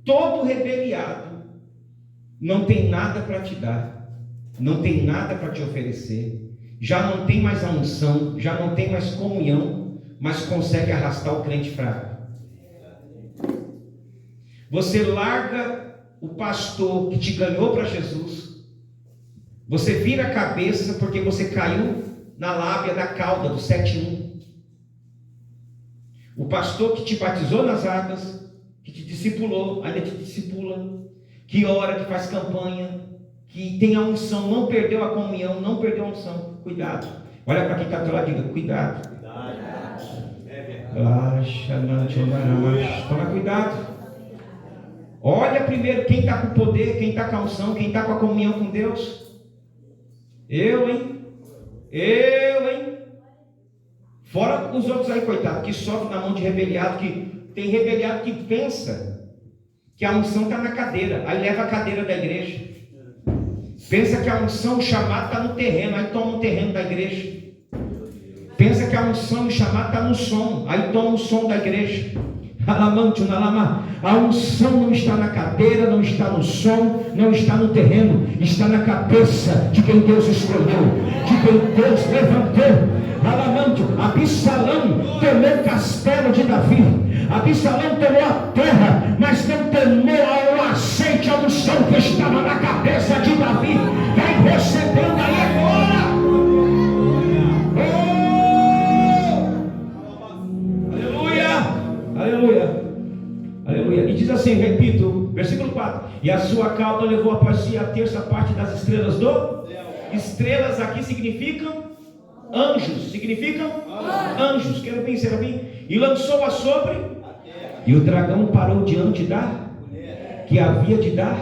Todo rebeliado não tem nada para te dar, não tem nada para te oferecer, já não tem mais a unção, já não tem mais comunhão, mas consegue arrastar o crente fraco. Você larga o pastor que te ganhou para Jesus, você vira a cabeça porque você caiu na lábia da cauda do 7:1. O pastor que te batizou nas águas, que te discipulou, ainda te discipula, que ora, que faz campanha, que tem a unção, não perdeu a comunhão, não perdeu a unção. Cuidado. Olha para quem está do lado e diga: cuidado. Toma cuidado. Olha primeiro quem está com o poder, quem está com a unção, quem está com a comunhão com Deus. Eu, hein? Fora os outros aí, coitado, que sofrem na mão de rebeliado, que tem rebeliado que pensa que a unção está na cadeira, aí leva a cadeira da igreja. Pensa que a unção, o chamado está no terreno, aí toma o terreno da igreja. Pensa que a unção, o chamado está no som, aí toma o som da igreja. A unção não está na cadeira, não está no som, não está no terreno, está na cabeça de quem Deus escolheu, de quem Deus levantou. Absalão tomou o castelo de Davi, Absalão tomou a terra, mas não tomou o azeite, a unção que estava na cabeça de Davi. Vai recebendo aí agora. Aleluia. E diz assim, repito, versículo 4: e a sua cauda levou após si a terça parte das estrelas do céu. Estrelas aqui significam anjos. Anjos. Quero bem ser bem. E lançou-a sobre a terra. E o dragão parou diante da que havia de dar,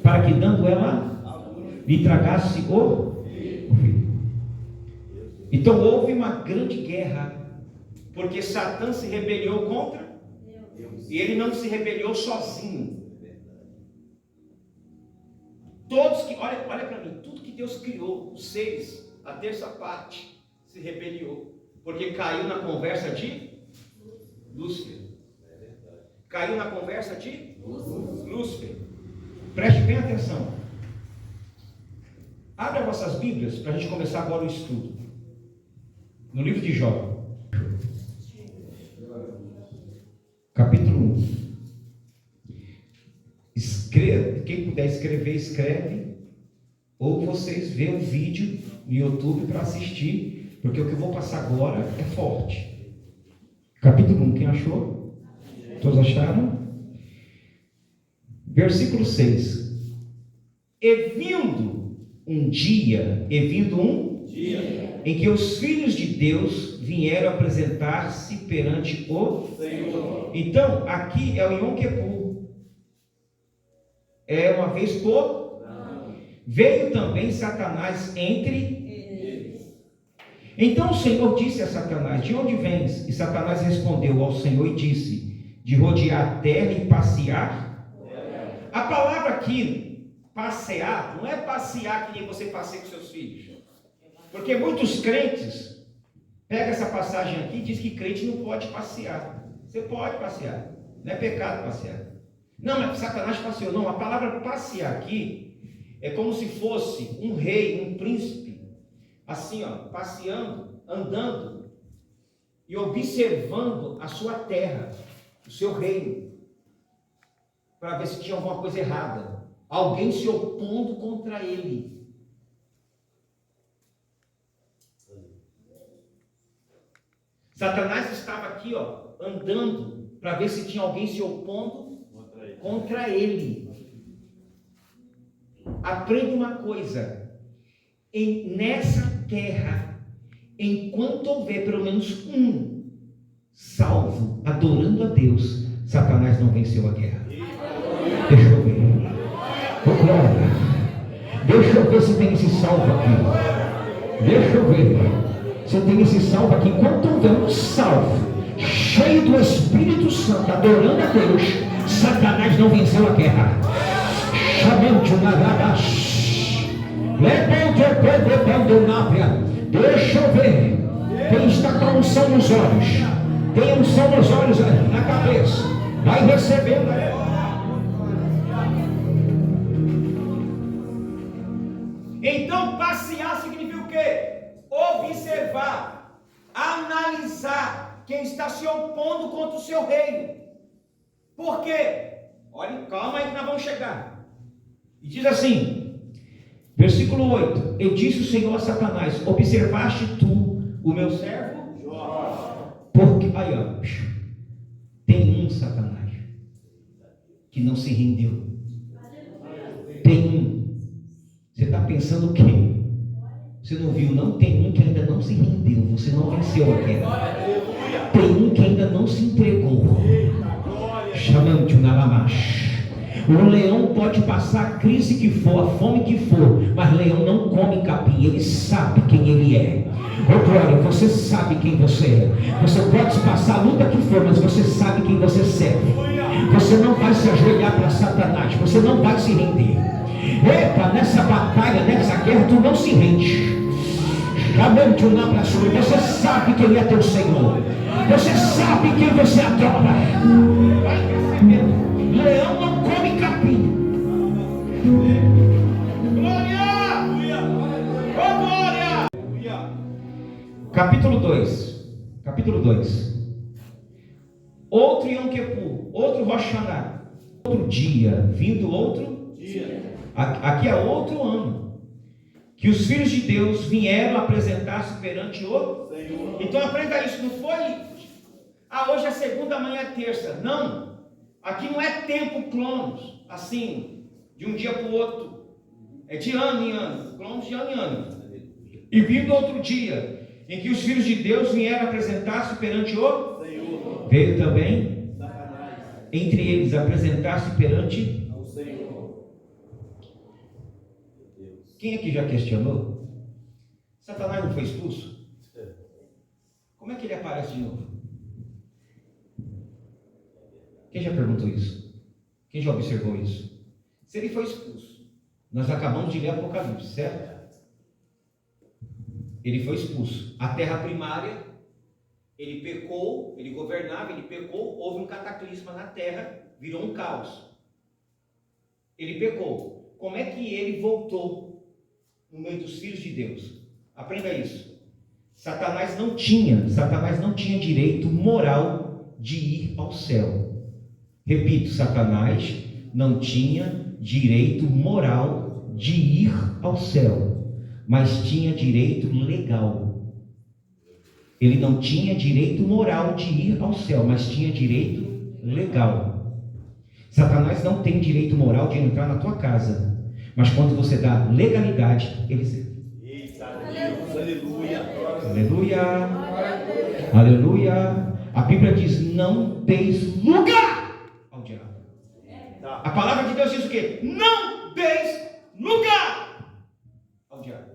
para que dando ela lhe tragasse o filho. Então houve uma grande guerra, porque Satã se rebelou contra Deus. E ele não se rebelou sozinho. Todos que, olha para mim, tudo que Deus criou, os seres, a terça parte se rebeliou, porque caiu na conversa de Lúcifer. Caiu na conversa de Lúcifer. Preste bem atenção. Abra vossas Bíblias para a gente começar agora o estudo. No livro de Jó, capítulo 1.
escreva, quem puder escrever, escreve, ou vocês vêem um vídeo no YouTube para assistir, porque o que eu vou passar agora é forte. Capítulo 1, quem achou? Todos acharam? Versículo 6. E vindo um dia em que os filhos de Deus vieram apresentar-se perante o Senhor. Então, aqui é o Yom Kippur. É uma vez por ano. Veio também Satanás entre eles. Então o Senhor disse a Satanás: de onde vens? E Satanás respondeu ao Senhor e disse: de rodear a terra e passear. A palavra aqui, passear, não é passear que nem você passeia com seus filhos. Porque muitos crentes pegam essa passagem aqui e diz que crente não pode passear. Você pode passear, não é pecado passear. Não, é que Satanás passeou. Não, a palavra passear aqui é como se fosse um rei, um príncipe, assim, ó, passeando, andando e observando a sua terra, o seu reino, para ver se tinha alguma coisa errada, alguém se opondo contra ele. Satanás estava aqui, ó, andando para ver se tinha alguém se opondo contra ele. Aprenda uma coisa: nessa terra, enquanto houver pelo menos um salvo adorando a Deus, Satanás não venceu a guerra. Deixa eu ver. Oh, glória. Deixa eu ver se tem esse salvo aqui. Deixa eu ver. Você tem esse salvo aqui. Enquanto houver um salvo cheio do Espírito Santo adorando a Deus, Satanás não venceu a guerra. Chamante uma rabash. Deixa eu ver. Quem está com a unção nos olhos? Tem a unção nos olhos, na cabeça. Vai recebendo aí. Então passear significa o quê? Observar, analisar quem está se opondo contra o seu reino. Por quê? Olha, calma aí que nós vamos chegar. E diz assim, versículo 8: eu disse o Senhor a Satanás: observaste tu o meu servo? Porque, aí ó, tem um Satanás que não se rendeu. Tem um. Você está pensando o quê? Você não viu, não? Tem um que ainda não se rendeu. Você não venceu a guerra. Tem um que ainda não se entregou. Chamando de um nalamash. O leão pode passar a crise que for, a fome que for, mas leão não come capim. Ele sabe quem ele é. Oh glória, você sabe quem você é. Você pode passar a luta que for, mas você sabe quem você serve. Você não vai se ajoelhar para Satanás. Você não vai se render. Epa, nessa batalha, nessa guerra, tu não se rende. Você sabe quem é teu Senhor. Você sabe quem você adora. Leão não come capim. Glória! Oh, glória! Capítulo 2. Capítulo 2. Outro Yom Kippur, outro Rosh Hashanah, outro dia, vindo outro dia. Aqui é outro ano que os filhos de Deus vieram apresentar-se perante o Senhor. Então aprenda isso, não foi hoje é segunda, amanhã é terça. Não, aqui não é tempo cronos, assim, de um dia para o outro. É de ano em ano, cronos de ano em ano. E vindo outro dia em que os filhos de Deus vieram apresentar-se perante o Senhor. Veio também entre eles apresentar-se perante o Senhor. Quem aqui já questionou? Satanás não foi expulso? Como é que ele aparece de novo? Quem já perguntou isso? Quem já observou isso? Se ele foi expulso, nós acabamos de ler Apocalipse, certo? Ele foi expulso. A terra primária, ele pecou, ele governava, ele pecou, houve um cataclisma na terra, virou um caos. Ele pecou. Como é que ele voltou no meio dos filhos de Deus? Aprenda isso. Satanás não tinha direito moral de ir ao céu. Repito, Satanás
não tinha direito moral de ir ao céu, mas tinha direito legal. Ele não tinha direito moral de ir ao céu, mas tinha direito legal. Satanás não tem direito moral de entrar na tua casa, mas quando você dá legalidade, ele... Aleluia! Aleluia! Aleluia! A Bíblia diz: não deis lugar ao diabo. A palavra de Deus diz o quê? Não deis lugar ao diabo.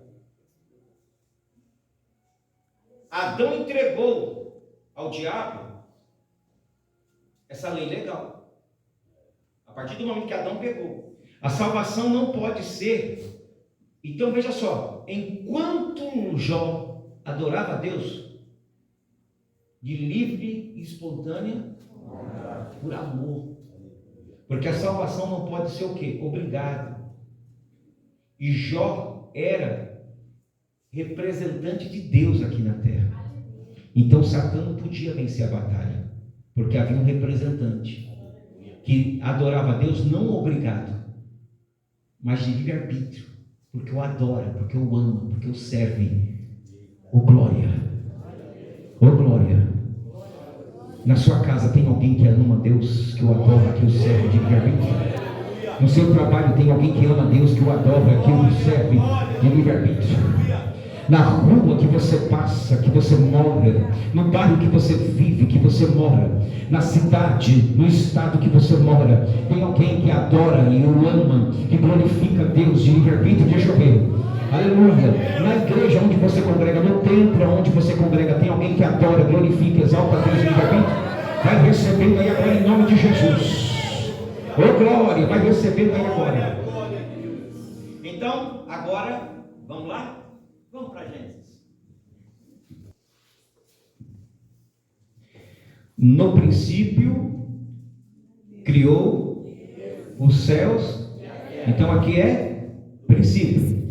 Adão entregou ao diabo essa lei legal. A partir do momento que Adão pegou, a salvação não pode ser. Então veja só, enquanto Jó adorava a Deus de livre e espontânea por amor, porque a salvação não pode ser o quê? Obrigado. E Jó era representante de Deus aqui na terra. Então Satã não podia vencer a batalha, porque havia um representante que adorava a Deus não obrigado, mas de livre-arbítrio, porque o adora, porque o ama, porque o serve. Oh glória! Oh glória! Na sua casa tem alguém que ama a Deus, que o adora, que o serve de livre-arbítrio? No seu trabalho tem alguém que ama a Deus, que o adora, que o serve de livre-arbítrio? Na rua que você passa, que você mora, no bairro que você vive, que você mora, na cidade, no estado que você mora, tem alguém que adora e o ama, que glorifica Deus de livre-arbítrio? Deixa eu ver. Aleluia. Na igreja onde você congrega, no templo onde você congrega, tem alguém que adora, glorifica, exalta Deus de livre-arbítrio? Vai recebendo aí agora em nome de Jesus. Oh glória, vai recebendo aí agora. Então, agora, vamos lá? Vamos para Gênesis. No princípio, criou os céus. Então aqui é princípio.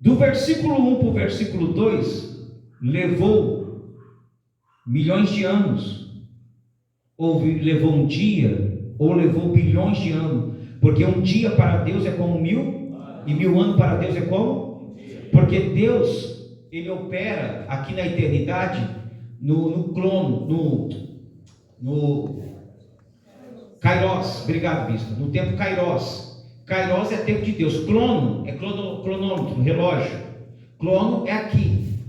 Do versículo 1 para o versículo 2, levou milhões de anos. Ou levou um dia, ou levou bilhões de anos. Porque um dia para Deus é como 1000, e 1000 anos para Deus é como? Porque Deus, Ele opera aqui na eternidade, no crono, no Kairos, obrigado bispo, no tempo Kairos. Kairos é tempo de Deus, crono é cronômetro, relógio. Crono é aqui,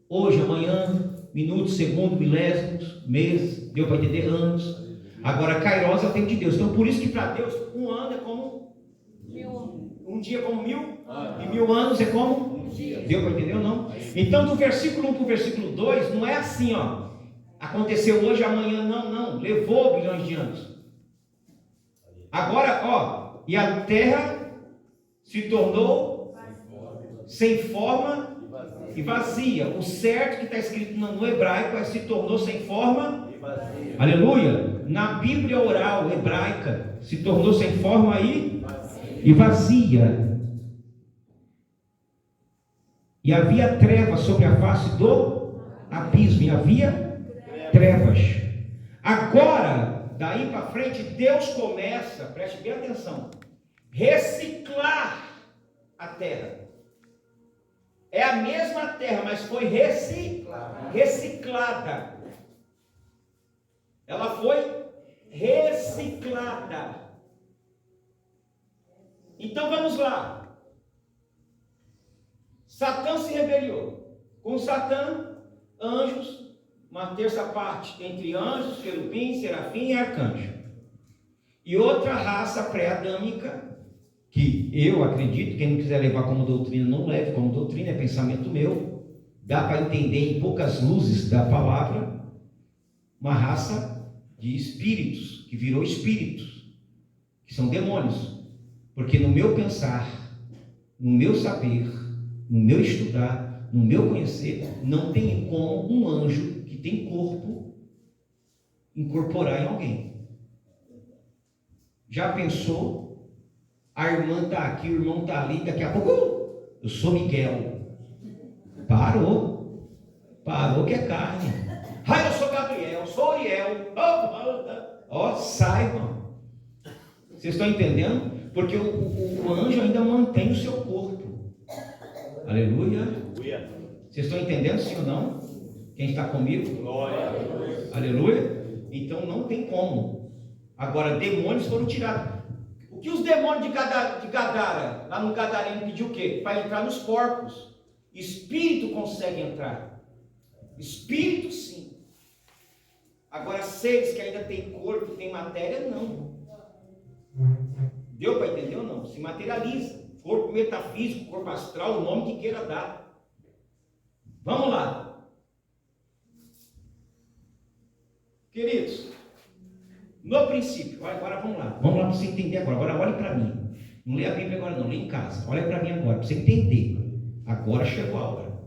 hoje, amanhã, minutos, segundos, milésimos, meses, deu para entender, anos. Agora Kairos é o tempo de Deus, então por isso que para Deus um ano é como 1000. Um dia é como 1000, e 1000 anos é como um dia. Deu para entender ou não? Então do versículo 1 para o versículo 2, não é assim, ó. Aconteceu hoje, amanhã, não. Levou bilhões de anos. Agora, ó, e a terra se tornou sem forma e vazia. O certo que está escrito no hebraico é se tornou sem forma e vazia. Aleluia. Na Bíblia oral hebraica se tornou sem forma e vazia. E havia trevas sobre a face do abismo. E havia trevas. Agora, daí para frente, Deus começa, preste bem atenção, reciclar a terra. É a mesma terra, mas foi reciclada. Ela foi reciclada. Então vamos lá. Satã se rebeliou. Com Satã, anjos, uma terça parte entre anjos, querubins, serafim e arcanjo. E outra raça pré-adâmica, que eu acredito, quem não quiser levar como doutrina, não leve como doutrina, é pensamento meu. Dá para entender em poucas luzes da palavra, uma raça de espíritos, que virou espíritos, que são demônios. Porque no meu pensar, no meu saber, no meu estudar, no meu conhecer, não tem como um anjo que tem corpo incorporar em alguém. Já pensou? A irmã está aqui, o irmão está ali, daqui a pouco, eu sou Miguel. Parou que é carne. Eu sou Gabriel, sou Uriel. Ó, sai, irmão. Vocês estão entendendo? Porque o anjo ainda mantém o seu corpo. Aleluia. Vocês estão entendendo, sim ou não? Quem está comigo?
Glória.
Aleluia. Então não tem como. Agora, demônios foram tirados. O que os demônios de Gadara, lá no Gadareno, pediu o quê? Para entrar nos porcos. Espírito consegue entrar. Espírito, sim. Agora, seres que ainda têm corpo, têm matéria, não. Deu para entender ou não? Se materializa. Corpo metafísico, corpo astral, o nome que queira dar. Vamos lá. Queridos, no princípio, agora vamos lá. Vamos lá para você entender agora. Agora olhe para mim. Não lê a Bíblia agora não, lê em casa. Olha para mim agora, para você entender. Agora chegou a hora.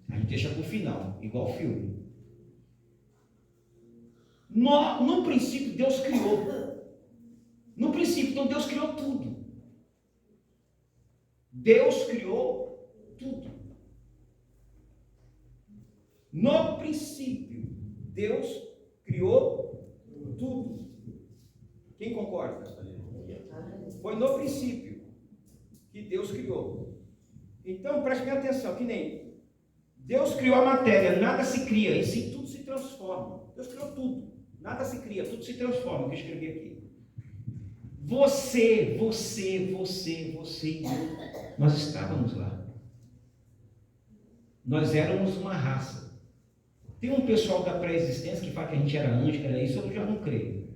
A gente deixa para o final, igual filme. No princípio, Deus criou. No princípio, então Deus criou tudo. Deus criou tudo. No princípio, Deus criou tudo. Quem concorda? Foi no princípio que Deus criou. Então, preste bem atenção, que nem Deus criou a matéria, nada se cria, e sim tudo se transforma. Deus criou tudo, nada se cria, tudo se transforma, o que eu escrevi aqui. Você e eu, nós estávamos lá. Nós éramos uma raça. Tem um pessoal da pré-existência que fala que a gente era anjo, que era isso, eu já não creio.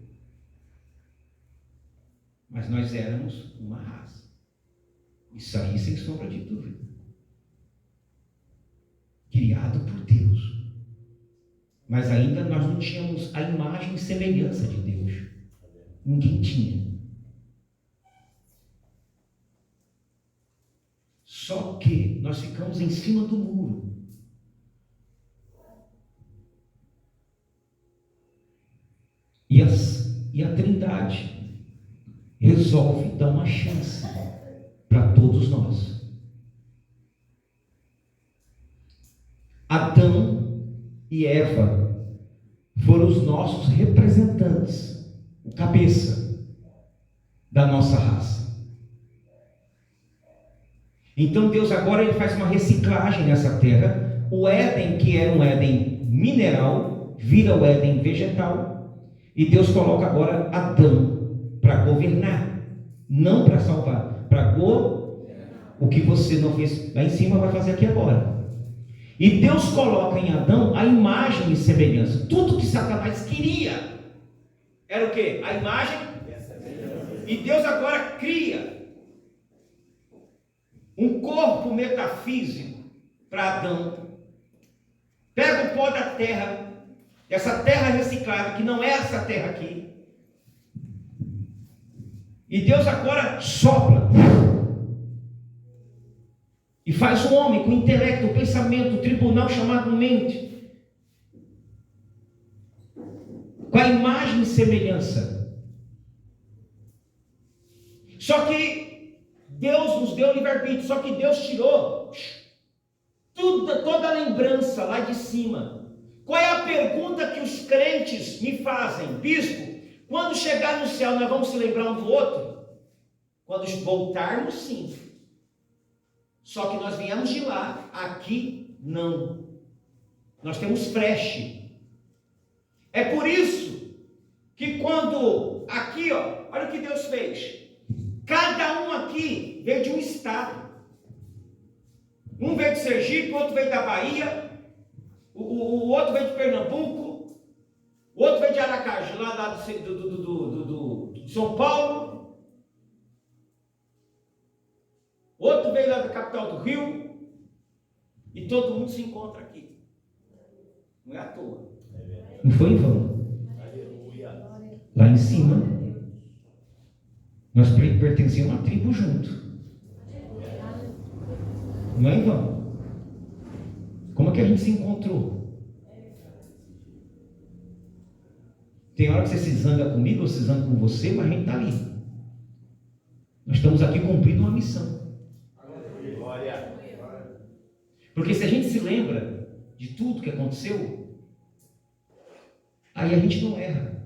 Mas nós éramos uma raça. Isso aí sem sombra de dúvida. Criado por Deus. Mas ainda nós não tínhamos a imagem e semelhança de Deus. Ninguém tinha. Só que nós ficamos em cima do muro. E a Trindade resolve dar uma chance para todos nós. Adão e Eva foram os nossos representantes, o cabeça da nossa raça. Então Deus agora ele faz uma reciclagem nessa terra. O Éden, que era um Éden mineral, vira o Éden vegetal. E Deus coloca agora Adão para governar, não para salvar, para o que você não fez lá em cima vai fazer aqui agora. E Deus coloca em Adão a imagem e semelhança. Tudo que Satanás queria era o quê? A imagem. E Deus agora cria um corpo metafísico para Adão. Pega o pó da terra, essa terra reciclada, que não é essa terra aqui. E Deus agora sopra. E faz um homem com intelecto, pensamento, tribunal chamado mente. Com a imagem e semelhança. Só que Deus nos deu livre-arbítrio. Só que Deus tirou toda a lembrança lá de cima. Qual é a pergunta que os crentes me fazem? Bispo, quando chegar no céu nós vamos se lembrar um do outro? Quando voltarmos, sim. Só que nós viemos de lá, aqui não. Nós temos freche. É por isso que quando aqui, ó, olha o que Deus fez. Cada um aqui veio de um estado. Um veio de Sergipe, o outro veio da Bahia, o outro veio de Pernambuco, o outro veio de Aracaju, lá de São Paulo. Outro veio lá da capital do Rio. E todo mundo se encontra aqui. Não é à toa. Não foi em vão. Lá em cima, nós pertencíamos a uma tribo junto. Não é em vão. Como é que a gente se encontrou? Tem hora que você se zanga comigo, ou se zanga com você, mas a gente está ali. Nós estamos aqui cumprindo uma missão. Porque se a gente se lembra de tudo que aconteceu, aí a gente não erra.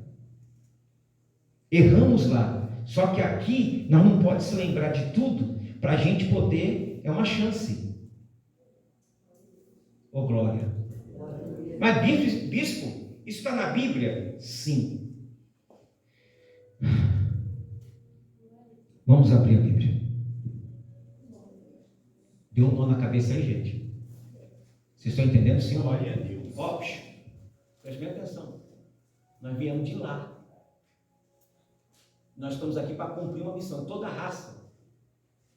Erramos lá.
Só que aqui nós não podemos se lembrar de tudo para a gente poder, é uma chance. Oh glória! Mas bispo, isso está na Bíblia? Sim. Vamos abrir a Bíblia. Deu um nó na cabeça aí, gente. Vocês estão entendendo, sim?
Glória a Deus.
Ó, preste bem atenção. Nós viemos de lá. Nós estamos aqui para cumprir uma missão. Toda a raça.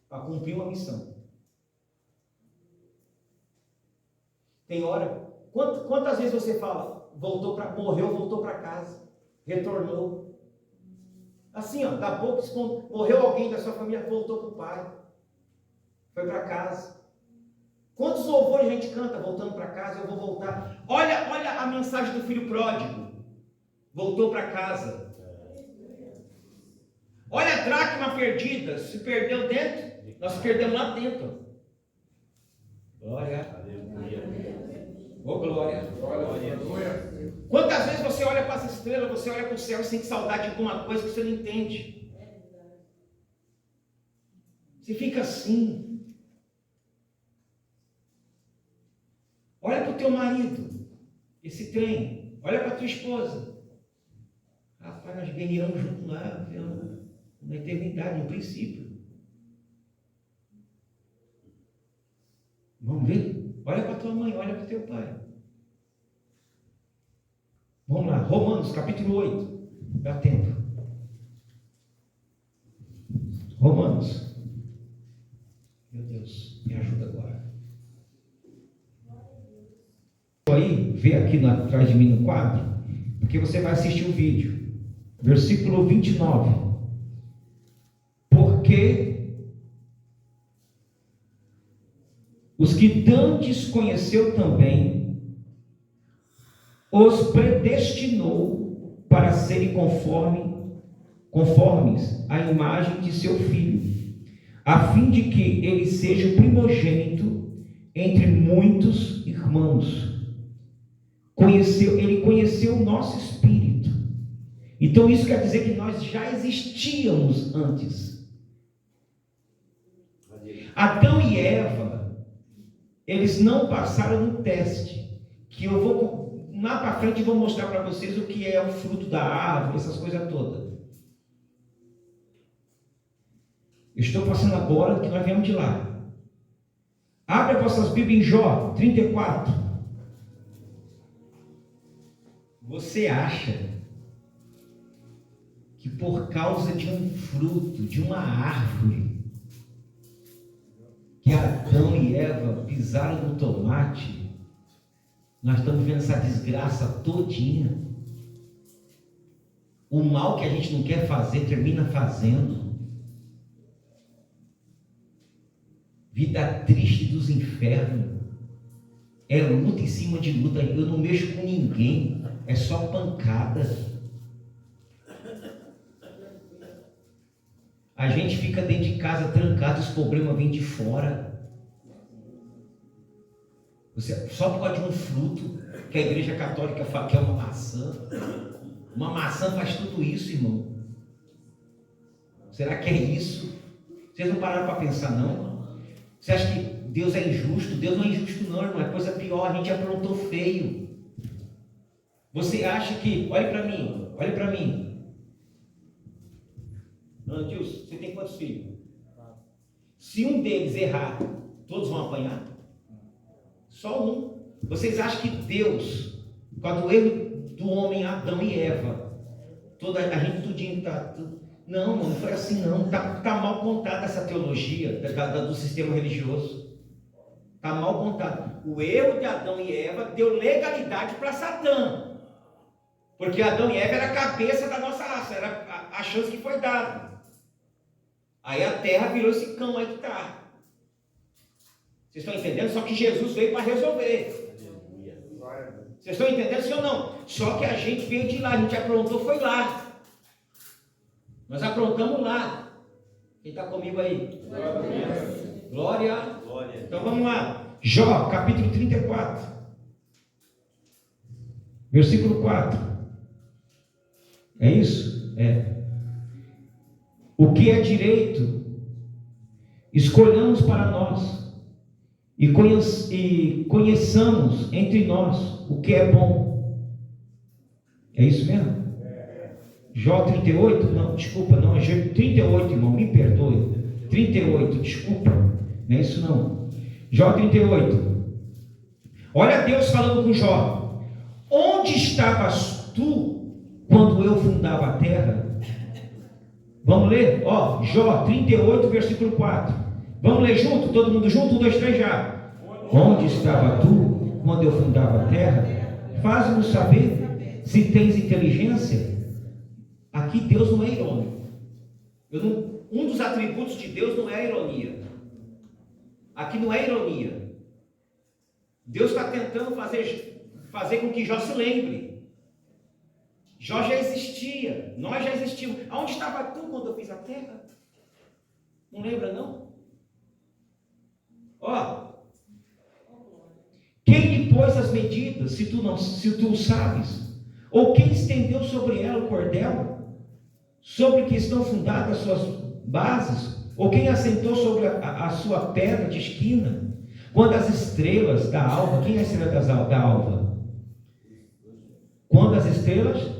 Para cumprir uma missão. Tem hora. Quantas vezes você fala? Morreu, voltou para casa. Retornou. Assim, ó. Da boca, morreu alguém da sua família, voltou para o pai. Foi para casa. Quantos louvores a gente canta voltando para casa? Eu vou voltar. Olha a mensagem do filho pródigo. Voltou para casa. Olha a dracma perdida. Se perdeu dentro, nós perdemos lá dentro. Glória. Oh, glória.
Glória.
Quantas vezes você olha para as estrelas, você olha para o céu e sente saudade de alguma coisa que você não entende? Você fica assim. Olha para o teu marido, esse trem. Olha para a tua esposa. Rapaz, nós ganhamos junto lá, na eternidade, no princípio. Vamos ver? Olha para a tua mãe, olha para o teu pai. Vamos lá, Romanos, capítulo 8. Dá tempo. Romanos. Meu Deus, me ajuda agora. Aí, vê aqui atrás de mim no quadro, porque você vai assistir o vídeo. Versículo 29. Porque os que dantes conheceu também, os predestinou para serem conformes à imagem de seu Filho, a fim de que ele seja o primogênito entre muitos irmãos. Ele conheceu o nosso espírito. Então isso quer dizer que nós já existíamos antes. Adão e Eva, eles não passaram no teste, que eu vou lá para frente vou mostrar para vocês o que é o fruto da árvore, essas coisas todas. Eu estou passando agora que nós viemos de lá. Abre as vossas Bíblias em Jó 34. Você acha que por causa de um fruto, de uma árvore, que Adão e Eva pisaram no tomate, nós estamos vendo essa desgraça todinha? O mal que a gente não quer fazer, termina fazendo. Vida triste dos infernos. É luta em cima de luta. Eu não mexo com ninguém. É só pancada. A gente fica dentro de casa trancado, os problemas vêm de fora. Só por causa de um fruto que a igreja católica fala que é uma maçã. Uma maçã faz tudo isso, irmão. Será que é isso? Vocês não pararam para pensar, não? Você acha que Deus é injusto? Deus não é injusto não, irmão. É coisa pior, a gente aprontou feio. Você acha que... Olhe para mim. Dona Dilson, você tem quantos filhos? Se um deles errar, todos vão apanhar? Só um. Vocês acham que Deus, por causa do erro do homem Adão e Eva, a gente tudinho está... Não, não foi assim não. Está mal contada essa teologia do sistema religioso. Está mal contado. O erro de Adão e Eva deu legalidade para Satã. Porque Adão e Eva era a cabeça da nossa raça, era a chance que foi dada. Aí a terra virou esse cão aí que está. Vocês estão entendendo? Só que Jesus veio para resolver. Vocês estão entendendo, sim ou não? Só que a gente veio de lá, a gente aprontou, foi lá. Nós aprontamos lá. Quem está comigo aí? Glória. Glória. Então vamos lá. Jó, capítulo 34. Versículo 4. É isso? É.
o que é direito, escolhamos para nós e conheçamos entre nós o que é bom. É isso mesmo? Jó 38? Não, desculpa, não, é 38, irmão, me perdoe. 38, desculpa, não é isso não. Jó 38. Olha Deus falando com Jó: onde estavas tu quando eu fundava a terra? Vamos ler? Ó, Jó 38, versículo 4. Vamos ler junto? Todo mundo junto? 1, 2, 3 já. Onde estava tu quando eu fundava a terra? Faz-nos saber se tens inteligência. Aqui Deus não é irônico. Um dos atributos de Deus não é a ironia. Aqui não é ironia. Deus está tentando fazer com que Jó se lembre. Jó já existia, nós já existíamos. Aonde estava tu quando eu fiz a terra? Não lembra não? Ó, quem lhe pôs as medidas, se tu sabes? Ou quem estendeu sobre ela o cordel, sobre que estão fundadas as suas bases? Ou quem assentou sobre a sua pedra de esquina? Quando as estrelas da alva, quem é a estrela da alva? Quando as estrelas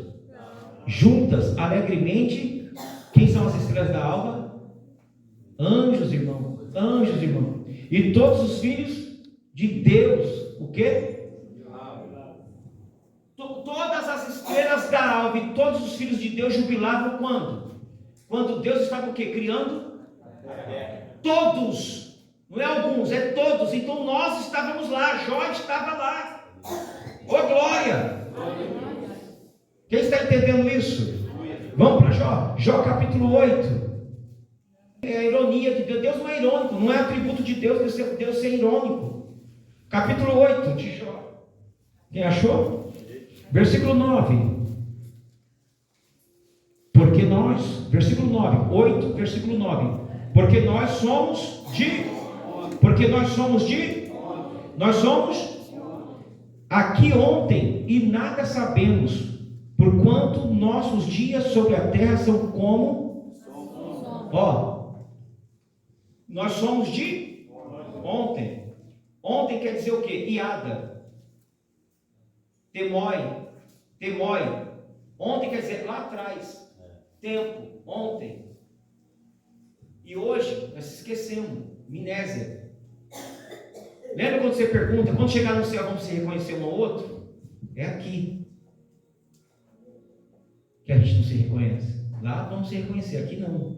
juntas alegremente, quem são as estrelas da alva? Anjos, irmão, anjos, irmão. E todos os filhos de Deus, o quê? Todas as estrelas da alva e todos os filhos de Deus jubilavam quando? Quando Deus estava o quê? Criando? Todos, não é alguns, é todos. Então nós estávamos lá, Jó estava lá. Ô glória! Quem está entendendo isso? Vamos para Jó. Jó capítulo 8. É a ironia de Deus. Deus não é irônico, não é atributo de Deus ser irônico. Capítulo 8 de Jó. Quem achou? Versículo 9. Porque nós, versículo 9, 8, versículo 9. Porque nós somos aqui ontem e nada sabemos, porquanto nossos dias sobre a terra são como, nós somos de ontem. Ontem quer dizer o quê? Iada, temói. Ontem quer dizer lá atrás, tempo, ontem. E hoje nós esquecemos, amnésia. Lembra quando você pergunta, quando chegar no céu vamos se reconhecer um ao outro? É aqui que a gente não se reconhece. Lá vamos se reconhecer, aqui não.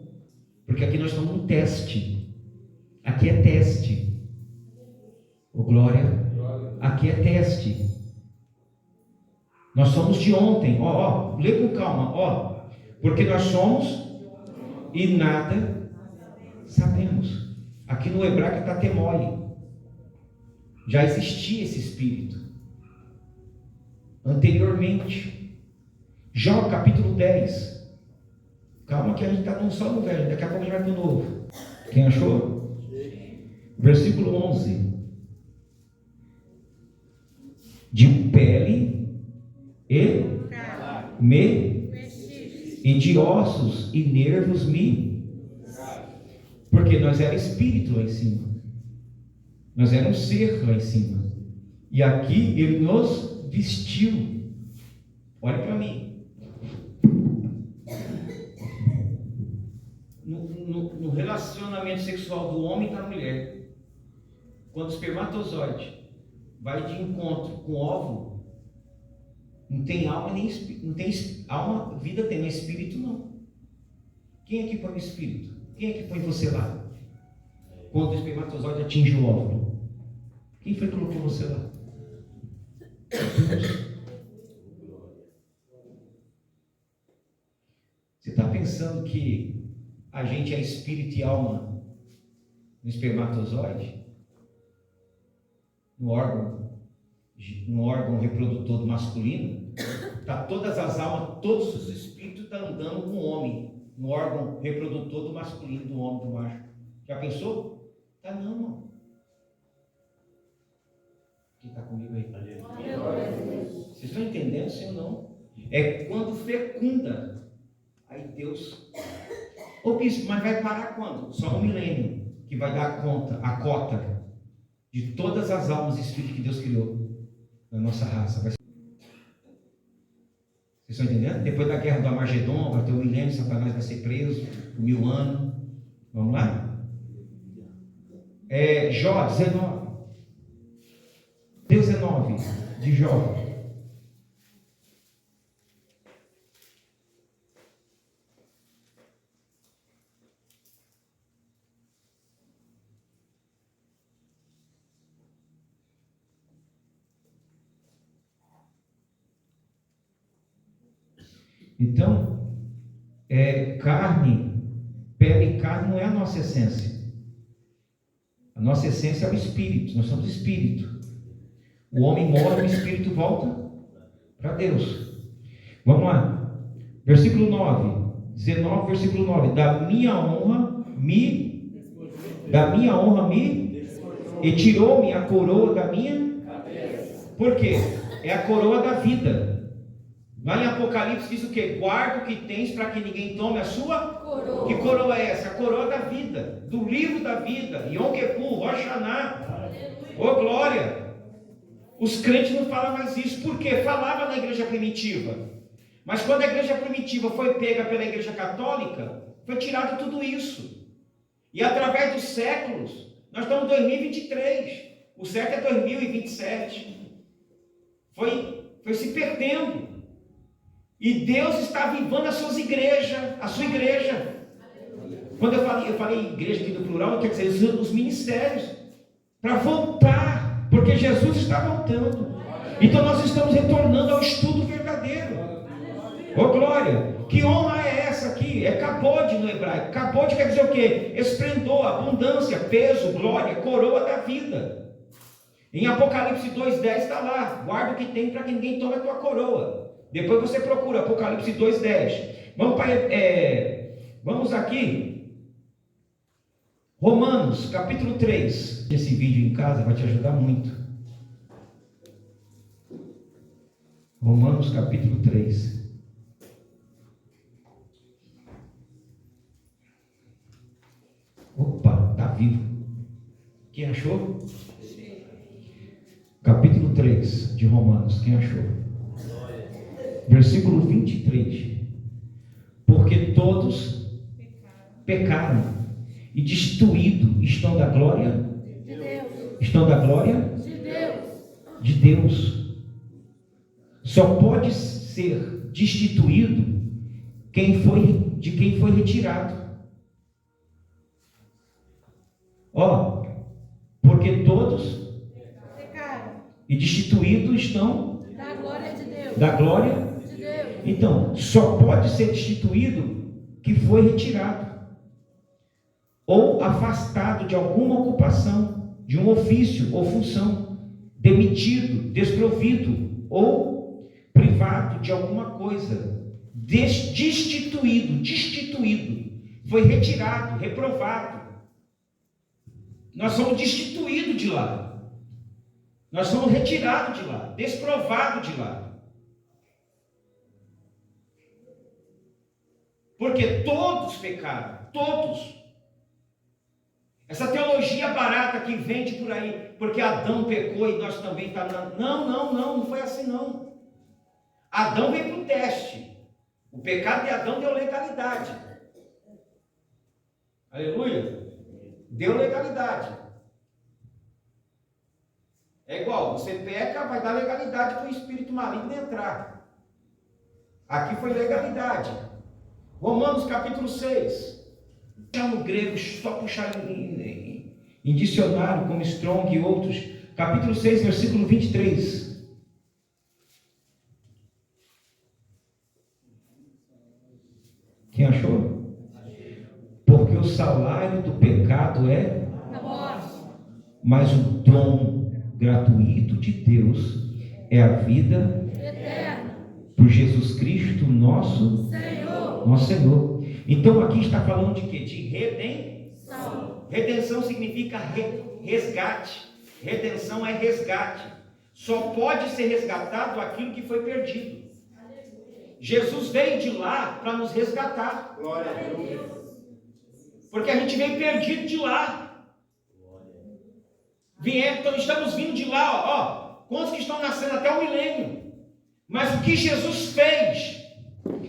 Porque aqui nós estamos num teste. Aqui é teste. Ô glória. Aqui é teste. Nós somos de ontem. Lê com calma. Porque nós somos e nada sabemos. Aqui no hebraico está temói. Já existia esse espírito anteriormente. Jó capítulo 10. Calma que a gente está só no velho, daqui a pouco a gente vai para o novo. Quem achou? Versículo 11. De pele e de ossos e nervos porque nós era espírito lá em cima. Nós éramos ser lá em cima. E aqui ele nos vestiu. Olha para mim. No relacionamento sexual do homem e da mulher, quando o espermatozoide vai de encontro com o óvulo, não tem alma nem espírito. Não tem alma, vida tem, mas espírito não. Quem é que põe o espírito? Quem é que põe você lá? Quando o espermatozoide atinge o óvulo. Quem foi que colocou você lá? Você está pensando que a gente é espírito e alma no espermatozoide? No órgão reprodutor do masculino? Tá todas as almas, todos os espíritos estão andando com o homem no órgão reprodutor do masculino, do homem, do macho. Já pensou? Tá não, irmão. Quem está comigo aí? Vocês estão entendendo, sim ou não? É quando fecunda. Aí Deus
Ô bispo, mas vai parar quando? Só no milênio, que vai dar a cota de todas as almas e espíritos que Deus criou na nossa raça. Vocês estão entendendo? Depois da guerra do Armagedon, vai ter o milênio, Satanás vai ser preso por 1000 anos. Vamos lá? Jó 19. 19 de Jó. Então, carne, pele e carne não é a nossa essência. A nossa essência é o espírito, nós somos espírito. O homem morre, o espírito volta para Deus. Vamos lá. Versículo 9. 19, versículo 9. Da minha honra me e tirou-me a coroa da minha cabeça. Por quê? É a coroa da vida. Lá em Apocalipse diz o quê? Guarda o que tens para que ninguém tome a sua coroa. Que coroa é essa? A coroa da vida, do livro da vida. Yom Kippur, Rosh Hashanah. Ô glória! Os crentes não falam mais isso. Por quê? Falava na igreja primitiva. Mas quando a igreja primitiva foi pega pela igreja católica, foi tirado tudo isso. E através dos séculos, nós estamos em 2023. O certo é 2027. Foi se perdendo. E Deus está avivando as suas igrejas, a sua igreja. Quando eu falei igreja aqui do plural, quer dizer os ministérios, para voltar, porque Jesus está voltando. Então nós estamos retornando ao estudo verdadeiro. Ô glória! Que honra é essa aqui? É kabod no hebraico. Kabod quer dizer o quê? Esplendor, abundância, peso, glória, coroa da vida. Em Apocalipse 2,10 está lá. Guarda o que tem para que ninguém tome a tua coroa. Depois você procura Apocalipse 2,10. Vamos aqui. Romanos, capítulo 3. Esse vídeo em casa vai te ajudar muito. Romanos, capítulo 3. Opa, está vivo. Quem achou? Capítulo 3 de Romanos. Quem achou? Versículo 23. Porque todos pecaram e destruídos estão da glória de Deus. Estão da glória de Deus. Só pode ser destituído de quem foi retirado. Porque todos pecaram e destituídos estão da glória de Deus. Da glória. Então, só pode ser destituído que foi retirado ou afastado de alguma ocupação, de um ofício ou função, demitido, desprovido ou privado de alguma coisa, destituído, foi retirado, reprovado. Nós somos destituídos de lá, nós somos retirados de lá, desprovados de lá. Porque todos pecaram, todos. Essa teologia barata que vende por aí, porque Adão pecou e nós também estamos. Não foi assim não. Adão veio para o teste. O pecado de Adão deu legalidade. Aleluia. Deu legalidade. É igual, você peca, vai dar legalidade para o espírito maligno entrar. Aqui foi legalidade. Romanos capítulo 6. No grego, só puxar em dicionário, como Strong e outros. Capítulo 6, versículo 23. Quem achou? Porque o salário do pecado é a morte, mas o dom gratuito de Deus é a vida eterna por Jesus Cristo, nosso Senhor. Então aqui está falando de quê? De redenção. Redenção significa resgate. Redenção é resgate. Só pode ser resgatado aquilo que foi perdido. Jesus veio de lá para nos resgatar. Glória a Deus. Porque a gente veio perdido de lá. Então estamos vindo de lá, ó. Quantos que estão nascendo até o milênio? Mas o que Jesus fez,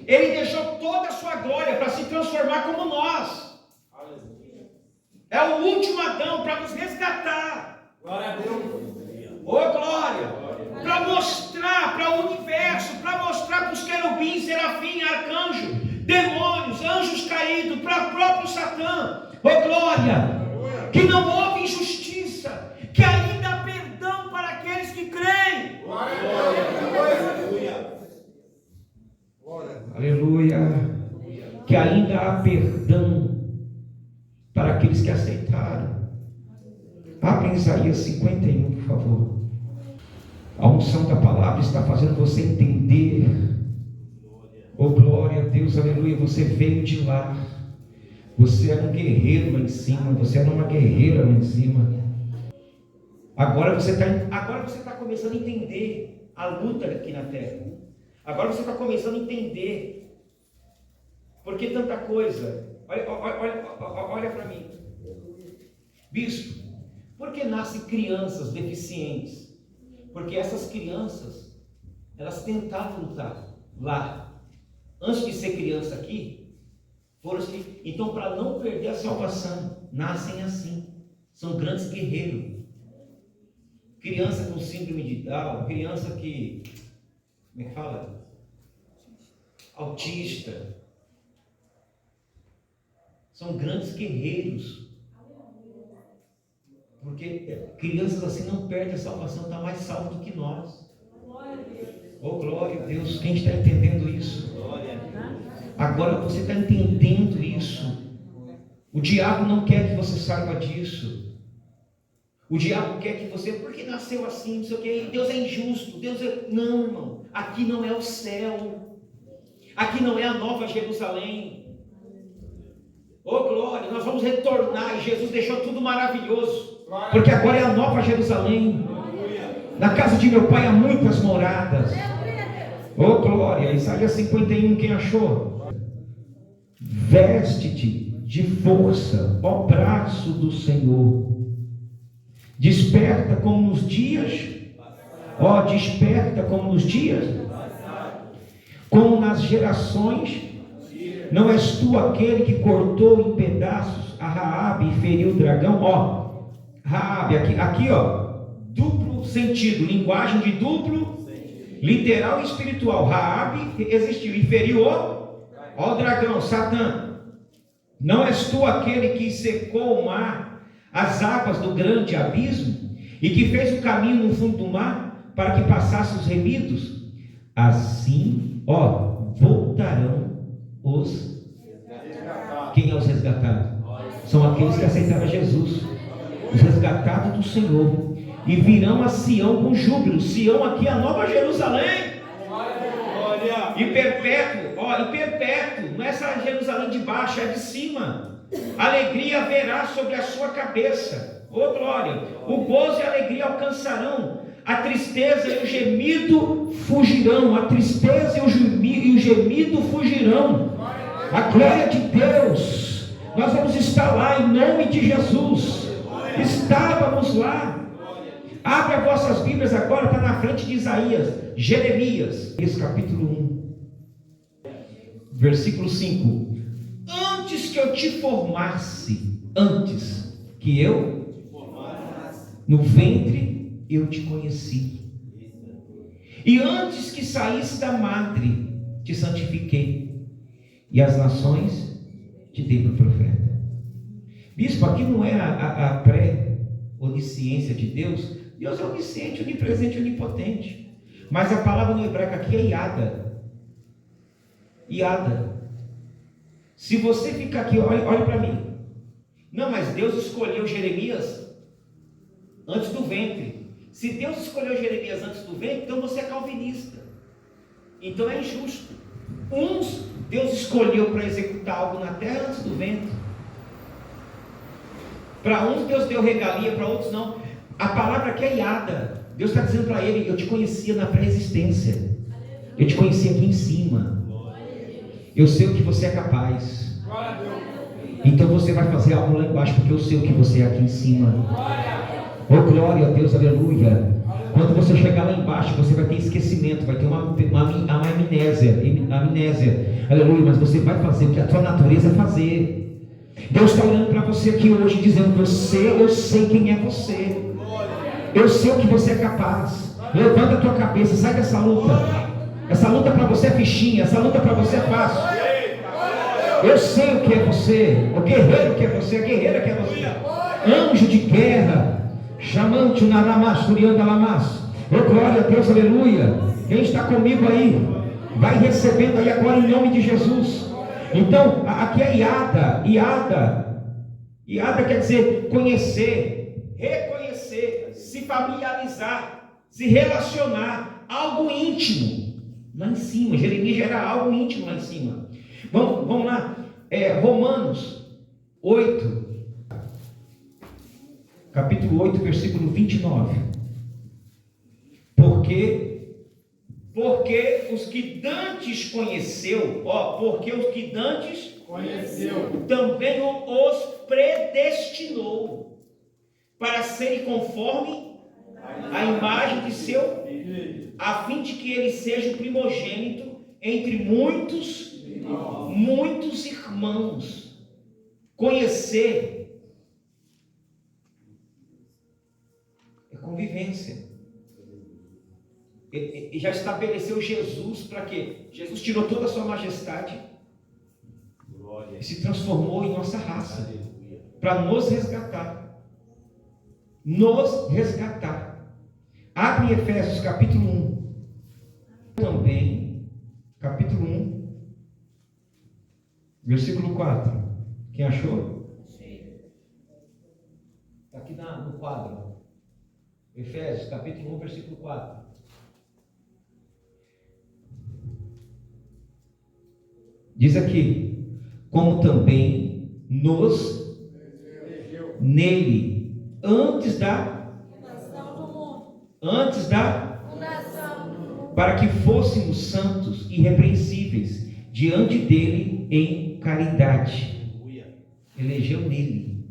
Ele deixou toda a sua glória para se transformar como nós. É o último Adão para nos resgatar.
Glória a Deus.
Ô glória! Para mostrar para o universo, para mostrar para os querubins, serafim, arcanjo, demônios, anjos caídos, para o próprio Satã. Ô glória! Que não houve injustiça, que ainda há perdão para aqueles que creem.
Aleluia. Que ainda há perdão para aqueles que aceitaram. Abra em Isaías 51, por favor. A unção da palavra está fazendo você entender. Oh glória a Deus, aleluia. Você veio de lá. Você era um guerreiro lá em cima. Você era uma guerreira lá em cima. Agora você está começando a entender a luta aqui na terra. Agora você está começando a entender por que tanta coisa. Olha para mim, bispo. Por que nascem crianças deficientes? Porque essas crianças, elas tentavam lutar lá, antes de ser criança aqui, então para não perder a salvação, nascem assim, são grandes guerreiros. Criança com síndrome de Down, criança que, como é que fala? Autista, são grandes guerreiros. Porque crianças assim não perdem a salvação, está mais salvo do que nós. Oh glória a Deus, quem está entendendo isso? Agora você está entendendo isso. O diabo não quer que você saiba disso. O diabo quer que você, porque nasceu assim, não sei o que, Deus é injusto, Não, irmão, aqui não é o céu, aqui não é a nova Jerusalém. Oh glória, nós vamos retornar, e Jesus deixou tudo maravilhoso. Porque agora é a nova Jerusalém. Na casa de meu pai há muitas moradas. Oh glória, Isaías 51, quem achou? Veste-te de força, ó braço do Senhor. Desperta como nos dias. Ó, desperta como nos dias. Como nas gerações. Não és tu aquele que cortou em pedaços a Raabe e feriu o dragão? Ó, Raabe, aqui ó, duplo sentido, linguagem de duplo, literal e espiritual. Raabe existiu e feriu o dragão, Satã. Não és tu aquele que secou o mar, as águas do grande abismo, e que fez o caminho no fundo do mar, para que passassem os remidos? Assim, ó, voltarão os... Quem é os resgatados? São aqueles que aceitaram Jesus, os resgatados do Senhor, e virão a Sião com júbilo. Sião aqui é a nova Jerusalém. E perpétuo, não é essa Jerusalém de baixo, é de cima. Alegria haverá sobre a sua cabeça. Oh glória! O gozo e a alegria alcançarão, a tristeza e o gemido fugirão. A tristeza e o gemido fugirão. A glória de Deus, nós vamos estar lá em nome de Jesus. Estávamos lá. Abre as vossas Bíblias agora, está na frente de Isaías, Jeremias, capítulo 1, versículo 5. Antes que eu te formasse, antes que eu no ventre eu te conheci, e antes que saísse da madre te santifiquei, e as nações te dei por profeta. Bispo, aqui não é a pré-onisciência de Deus. Deus é onisciente, onipresente, onipotente. Mas a palavra no hebraico aqui é iada. Iada. Se você ficar aqui, olha para mim. Não, mas Deus escolheu Jeremias antes do ventre. Se Deus escolheu Jeremias antes do ventre, então você é calvinista. Então é injusto. Uns Deus escolheu para executar algo na terra antes do ventre. Para uns Deus deu regalia, para outros não. A palavra aqui é iada. Deus está dizendo para ele: eu te conhecia na pré-existência, eu te conhecia aqui em cima, eu sei o que você é capaz. Então você vai fazer algo lá embaixo, porque eu sei o que você é aqui em cima. Oh, glória a Deus, aleluia. Quando você chegar lá embaixo, você vai ter esquecimento, vai ter uma amnésia, aleluia. Mas você vai fazer o que a tua natureza é fazer. Deus está olhando para você aqui hoje, dizendo: eu sei quem é você, eu sei o que você é capaz. Levanta a tua cabeça, sai dessa luta. Essa luta para você é fichinha, essa luta para você é fácil. Eu sei o que é você, o guerreiro que é você, a guerreira que é você, anjo de guerra, chamante naramas, turianda lamas. Oh, glória a Deus, aleluia. Quem está comigo aí, vai recebendo aí agora em nome de Jesus. Então, aqui é iada quer dizer conhecer, reconhecer, se familiarizar, se relacionar, algo íntimo, lá em cima. Jeremias já era algo íntimo lá em cima. Vamos lá, Romanos 8, capítulo 8, versículo 29. Porque os que dantes conheceu, porque os que dantes conheceu, também os predestinou para serem conforme a imagem de seu, a fim de que ele seja o primogênito entre muitos irmãos. Conhecer é convivência. E já estabeleceu Jesus para quê? Jesus tirou toda a sua majestade e se transformou em nossa raça para nos resgatar. Abre Efésios capítulo 1 também, capítulo 1, versículo 4. Quem achou? Está aqui no quadro. Efésios capítulo 1, versículo 4. Diz aqui: como também nos nele, antes da para que fôssemos santos e irrepreensíveis diante dele em caridade. Elegeu nele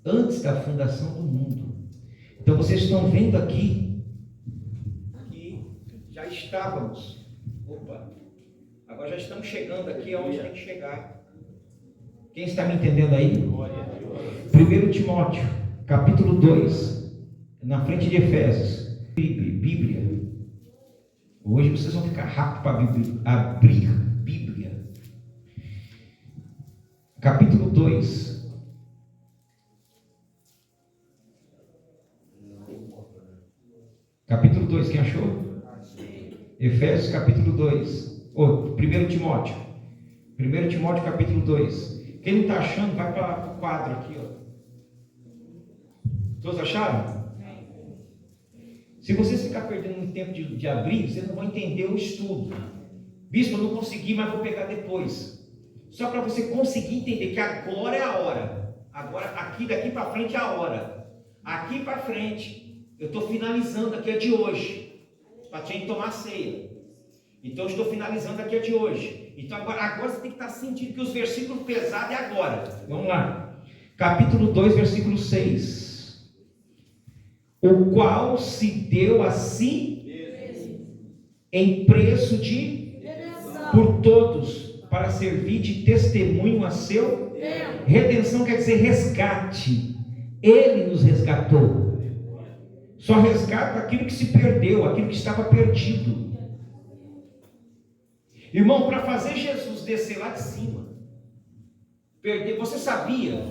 antes da fundação do mundo. Então vocês estão vendo aqui que já estávamos. Agora já estamos chegando aqui aonde tem que chegar. Quem está me entendendo aí? 1 Timóteo, capítulo 2, na frente de Efésios. Bíblia. Hoje vocês vão ficar rápido para abrir Bíblia. Capítulo 2. Capítulo 2, quem achou? Efésios capítulo 2. 1 Timóteo. 1 Timóteo capítulo 2. Quem não está achando, vai para o quadro aqui. Todos acharam? Se vocês ficar perdendo muito tempo de abrir, vocês não vão entender o estudo. Bispo, eu não consegui, mas vou pegar depois. Só para você conseguir entender que agora é a hora. Agora, daqui para frente é a hora. Aqui para frente, eu estou finalizando aqui a de hoje, para te tomar ceia. Então eu estou finalizando aqui a de hoje. Então agora você tem que estar sentindo que os versículos pesados é agora. Vamos lá. Capítulo 2, versículo 6. O qual se deu a si em preço de por todos, para servir de testemunho a seu redenção, quer dizer resgate. Ele nos resgatou. Só resgata aquilo que se perdeu, aquilo que estava perdido. Irmão, para fazer Jesus descer lá de cima, você sabia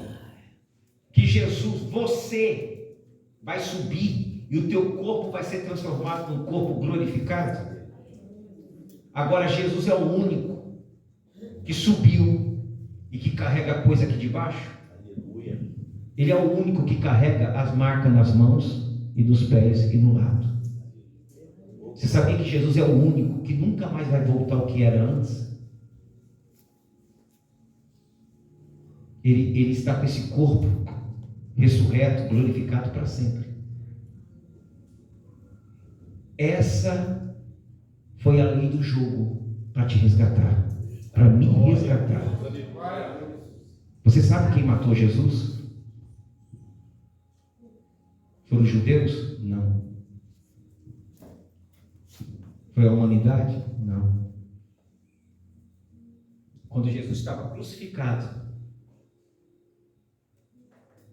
que Jesus, você vai subir e o teu corpo vai ser transformado num corpo glorificado? Agora Jesus é o único que subiu e que carrega a coisa aqui de baixo. Ele é o único que carrega as marcas nas mãos e nos pés e no lado. Você sabia que Jesus é o único que nunca mais vai voltar ao que era antes? Ele está com esse corpo ressurreto, glorificado para sempre. Essa foi a lei do jogo para te resgatar, para me resgatar. Você sabe quem matou Jesus? Foram os judeus? Não. Foi a humanidade? Não. Quando Jesus estava crucificado,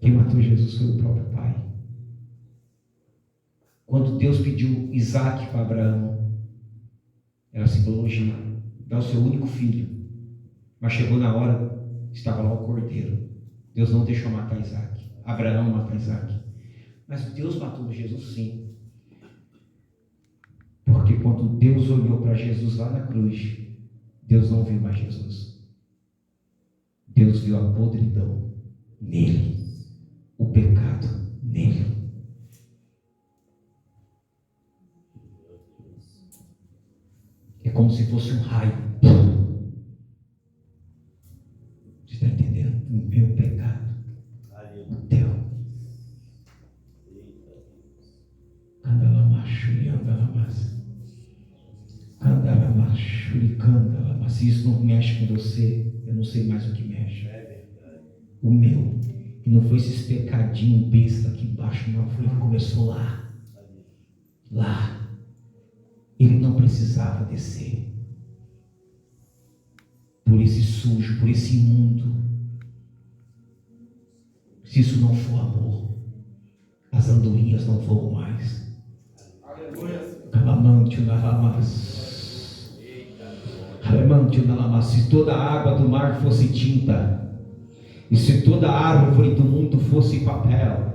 quem matou Jesus foi o próprio Pai. Quando Deus pediu Isaac para Abraão, era simbologia, dá o seu único filho. Mas chegou na hora, estava lá o cordeiro. Deus não deixou matar Isaac. Abraão matar Isaac. Mas Deus matou Jesus sim. Porque quando Deus olhou para Jesus lá na cruz, Deus não viu mais Jesus. Deus viu a podridão nele, o pecado nele. É como se fosse um raio. Você está entendendo? O meu pecado, o teu. Se isso não mexe com você, eu não sei mais o que mexe. O meu. E não foi esses pecadinhos besta aqui embaixo, não. Foi que começou lá. Lá. Ele não precisava descer. Por esse sujo, por esse imundo. Se isso não for amor, as andorinhas não voam mais. Calamante na ramas. Se toda a água do mar fosse tinta, e se toda a árvore do mundo fosse papel,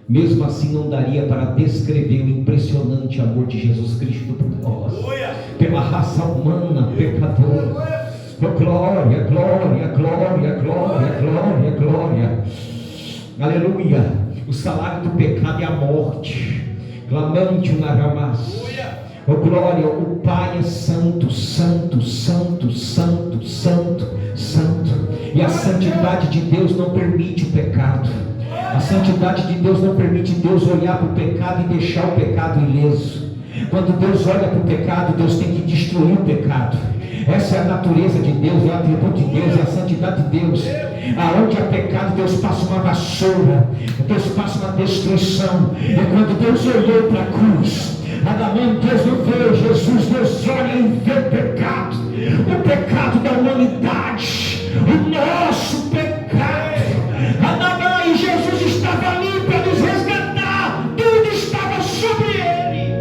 mesmo assim não daria para descrever o impressionante amor de Jesus Cristo por nós, pela raça humana pecadora. Oh, glória, glória, glória, glória, glória, glória. Aleluia. O salário do pecado é a morte. Clamante na ramas. Oh glória, o Pai é santo, santo, santo, santo, santo, santo. E a santidade de Deus não permite o pecado. A santidade de Deus não permite Deus olhar para o pecado e deixar o pecado ileso. Quando Deus olha para o pecado, Deus tem que destruir o pecado. Essa é a natureza de Deus, é o atributo de Deus, é a santidade de Deus. Aonde há pecado, Deus passa uma vassoura, Deus passa uma destruição. E quando Deus olhou para a cruz, Deus não vê Jesus, Deus olha e vê o pecado da humanidade, o nosso pecado. E Jesus estava ali para nos resgatar, tudo estava sobre ele.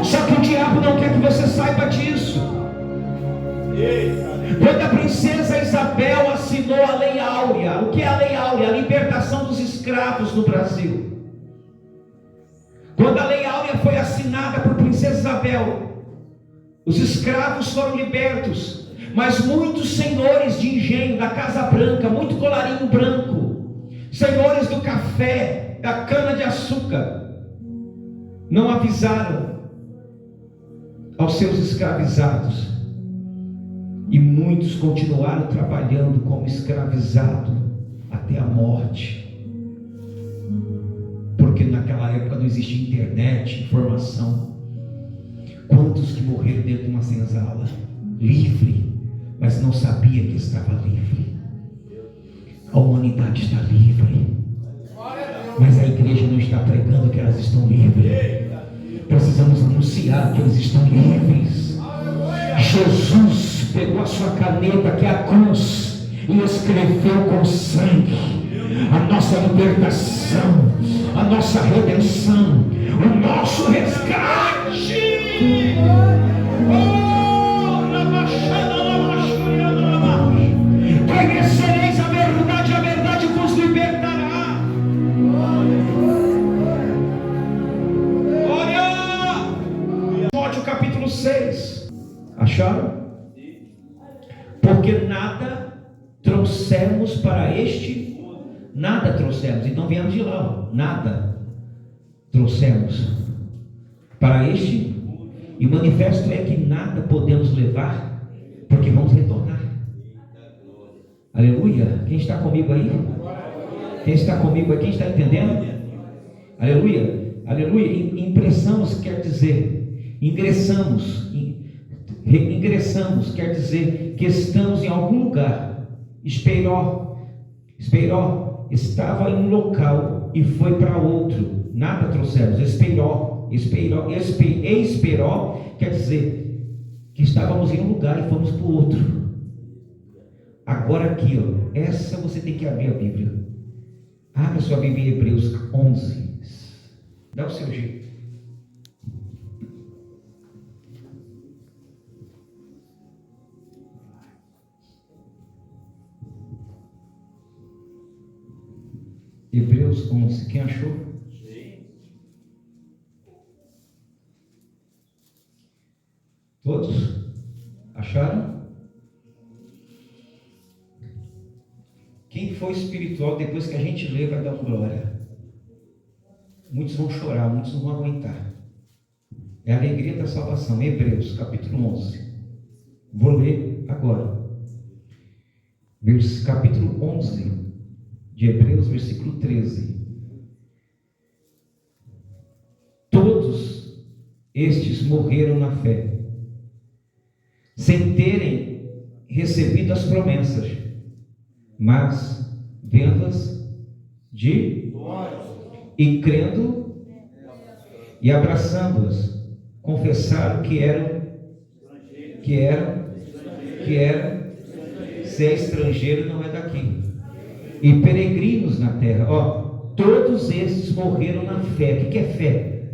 Só que o diabo não quer que você saiba disso. Quando a princesa Isabel assinou a Lei Áurea, o que é a Lei Áurea? A libertação dos escravos no Brasil. Quando a Lei Áurea foi assinada por princesa Isabel, os escravos foram libertos, mas muitos senhores de engenho da Casa Branca, muito colarinho branco, senhores do café, da cana de açúcar, não avisaram aos seus escravizados, e muitos continuaram trabalhando como escravizado até a morte. Porque naquela época não existia internet, informação. Quantos que morreram dentro de uma senzala, livre, mas não sabia que estava livre. A humanidade está livre, mas a igreja não está pregando que elas estão livres. Precisamos anunciar que eles estão livres. Jesus pegou a sua caneta, que é a cruz, e escreveu com sangue a nossa libertação, a nossa redenção, o nosso resgate. Conhecereis a verdade vos libertará. Olha, Timóteo capítulo 6. Acharam? Porque nada trouxemos para este. Nada trouxemos, então viemos de lá, nada trouxemos para este, e o manifesto é que nada podemos levar, porque vamos retornar. Aleluia. Quem está comigo aí? Quem está comigo aí? Quem está entendendo? Aleluia, aleluia. Impressamos quer dizer ingressamos, Ingressamos, quer dizer que estamos em algum lugar. Esperó estava em um local e foi para outro. Nada trouxemos. Esperó quer dizer que estávamos em um lugar e fomos para o outro. Agora aqui, ó, essa você tem que abrir a Bíblia. Abra sua Bíblia em Hebreus 11. Dá o seu jeito. Hebreus 11, quem achou? Sim. Todos? Acharam? Quem for espiritual, depois que a gente lê, vai dar uma glória. Muitos vão chorar, muitos não vão aguentar. É a alegria da salvação. Hebreus, capítulo 11. Vou ler agora. Capítulo 11 de Hebreus, versículo 13. Todos estes morreram na fé, sem terem recebido as promessas, mas vendo-as e crendo e abraçando-as, confessaram que eram se é estrangeiro não é daqui, e peregrinos na terra. Todos esses morreram na fé. O que é fé?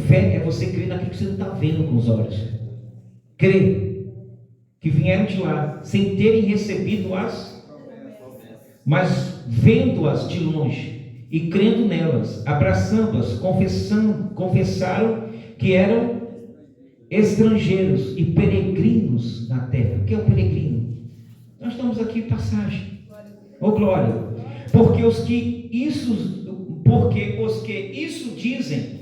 Fé é você crer naquilo que você não está vendo com os olhos. Crer que vieram de lá sem terem recebido mas vendo-as de longe e crendo nelas, abraçando-as, confessaram que eram estrangeiros e peregrinos na terra. O que é o peregrino? Nós estamos aqui em passagem. Glória. Porque os que isso dizem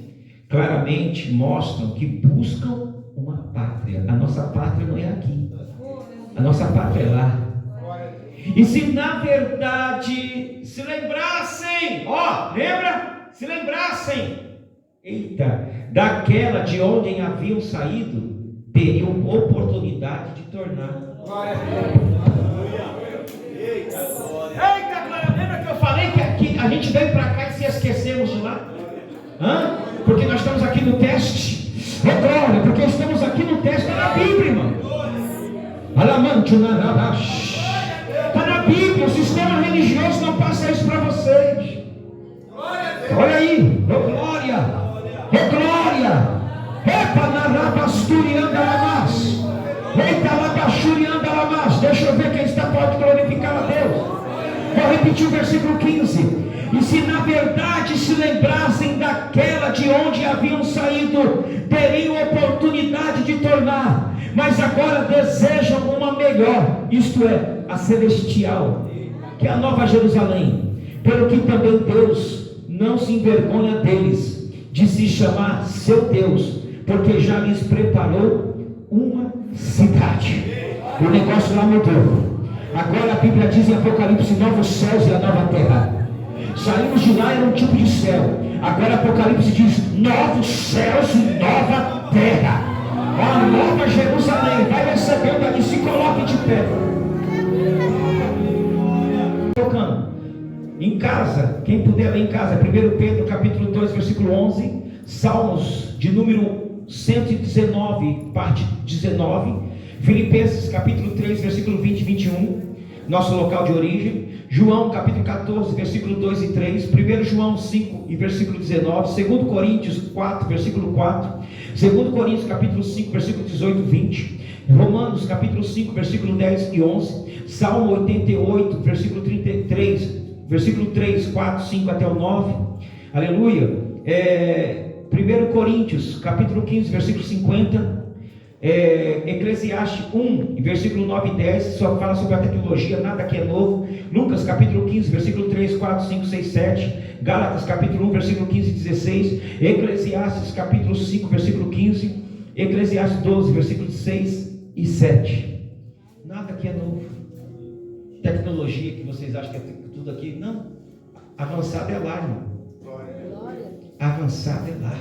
claramente mostram que buscam uma pátria. A nossa pátria não é aqui. A nossa pátria é lá. E se na verdade se lembrassem, se lembrassem, daquela de onde haviam saído, teriam oportunidade de tornar. Eita, glória, lembra que eu falei que aqui a gente veio para cá e se esquecemos de lá? Porque nós estamos aqui no teste. Glória, porque estamos aqui no teste, está na Bíblia, irmão. Está na Bíblia, o sistema religioso não passa isso para vocês. Olha aí, glória, glória. Deixa eu ver quem está, pode glorificar a Deus. Vou repetir o versículo 15. E se na verdade se lembrassem daquela de onde haviam saído, teriam oportunidade de tornar, mas agora desejam uma melhor, isto é, a celestial, que é a Nova Jerusalém. Pelo que também Deus não se envergonha deles, de se chamar seu Deus, porque já lhes preparou uma cidade. O negócio lá mudou. Agora a Bíblia diz em Apocalipse: novos céus e a nova terra. Saímos de lá, era um tipo de céu. Agora Apocalipse diz: novos céus e nova terra. A Nova Jerusalém. Vai recebendo ali, se coloque de pé. Tocando em casa, quem puder ler em casa, 1 Pedro capítulo 2, versículo 11, Salmos de número 119, parte 19, Filipenses capítulo 3, versículo 20 e 21, nosso local de origem, João capítulo 14, versículo 2 e 3, 1 João 5 e versículo 19, 2 Coríntios 4, versículo 4, 2 Coríntios capítulo 5, versículo 18 e 20, Romanos capítulo 5, versículo 10 e 11, Salmo 88, versículo 33, versículo 3, 4, 5 até o 9, aleluia. 1 Coríntios capítulo 15, versículo 50, Eclesiastes 1, versículo 9 e 10, só fala sobre a tecnologia, nada que é novo. Lucas capítulo 15, versículo 3, 4, 5, 6, 7, Gálatas capítulo 1, versículo 15 e 16, Eclesiastes capítulo 5, versículo 15, Eclesiastes 12, versículo 6 e 7. Nada que é novo. Tecnologia que vocês acham que é tudo aqui, não. Avançado é lá, irmão. Avançado é lá.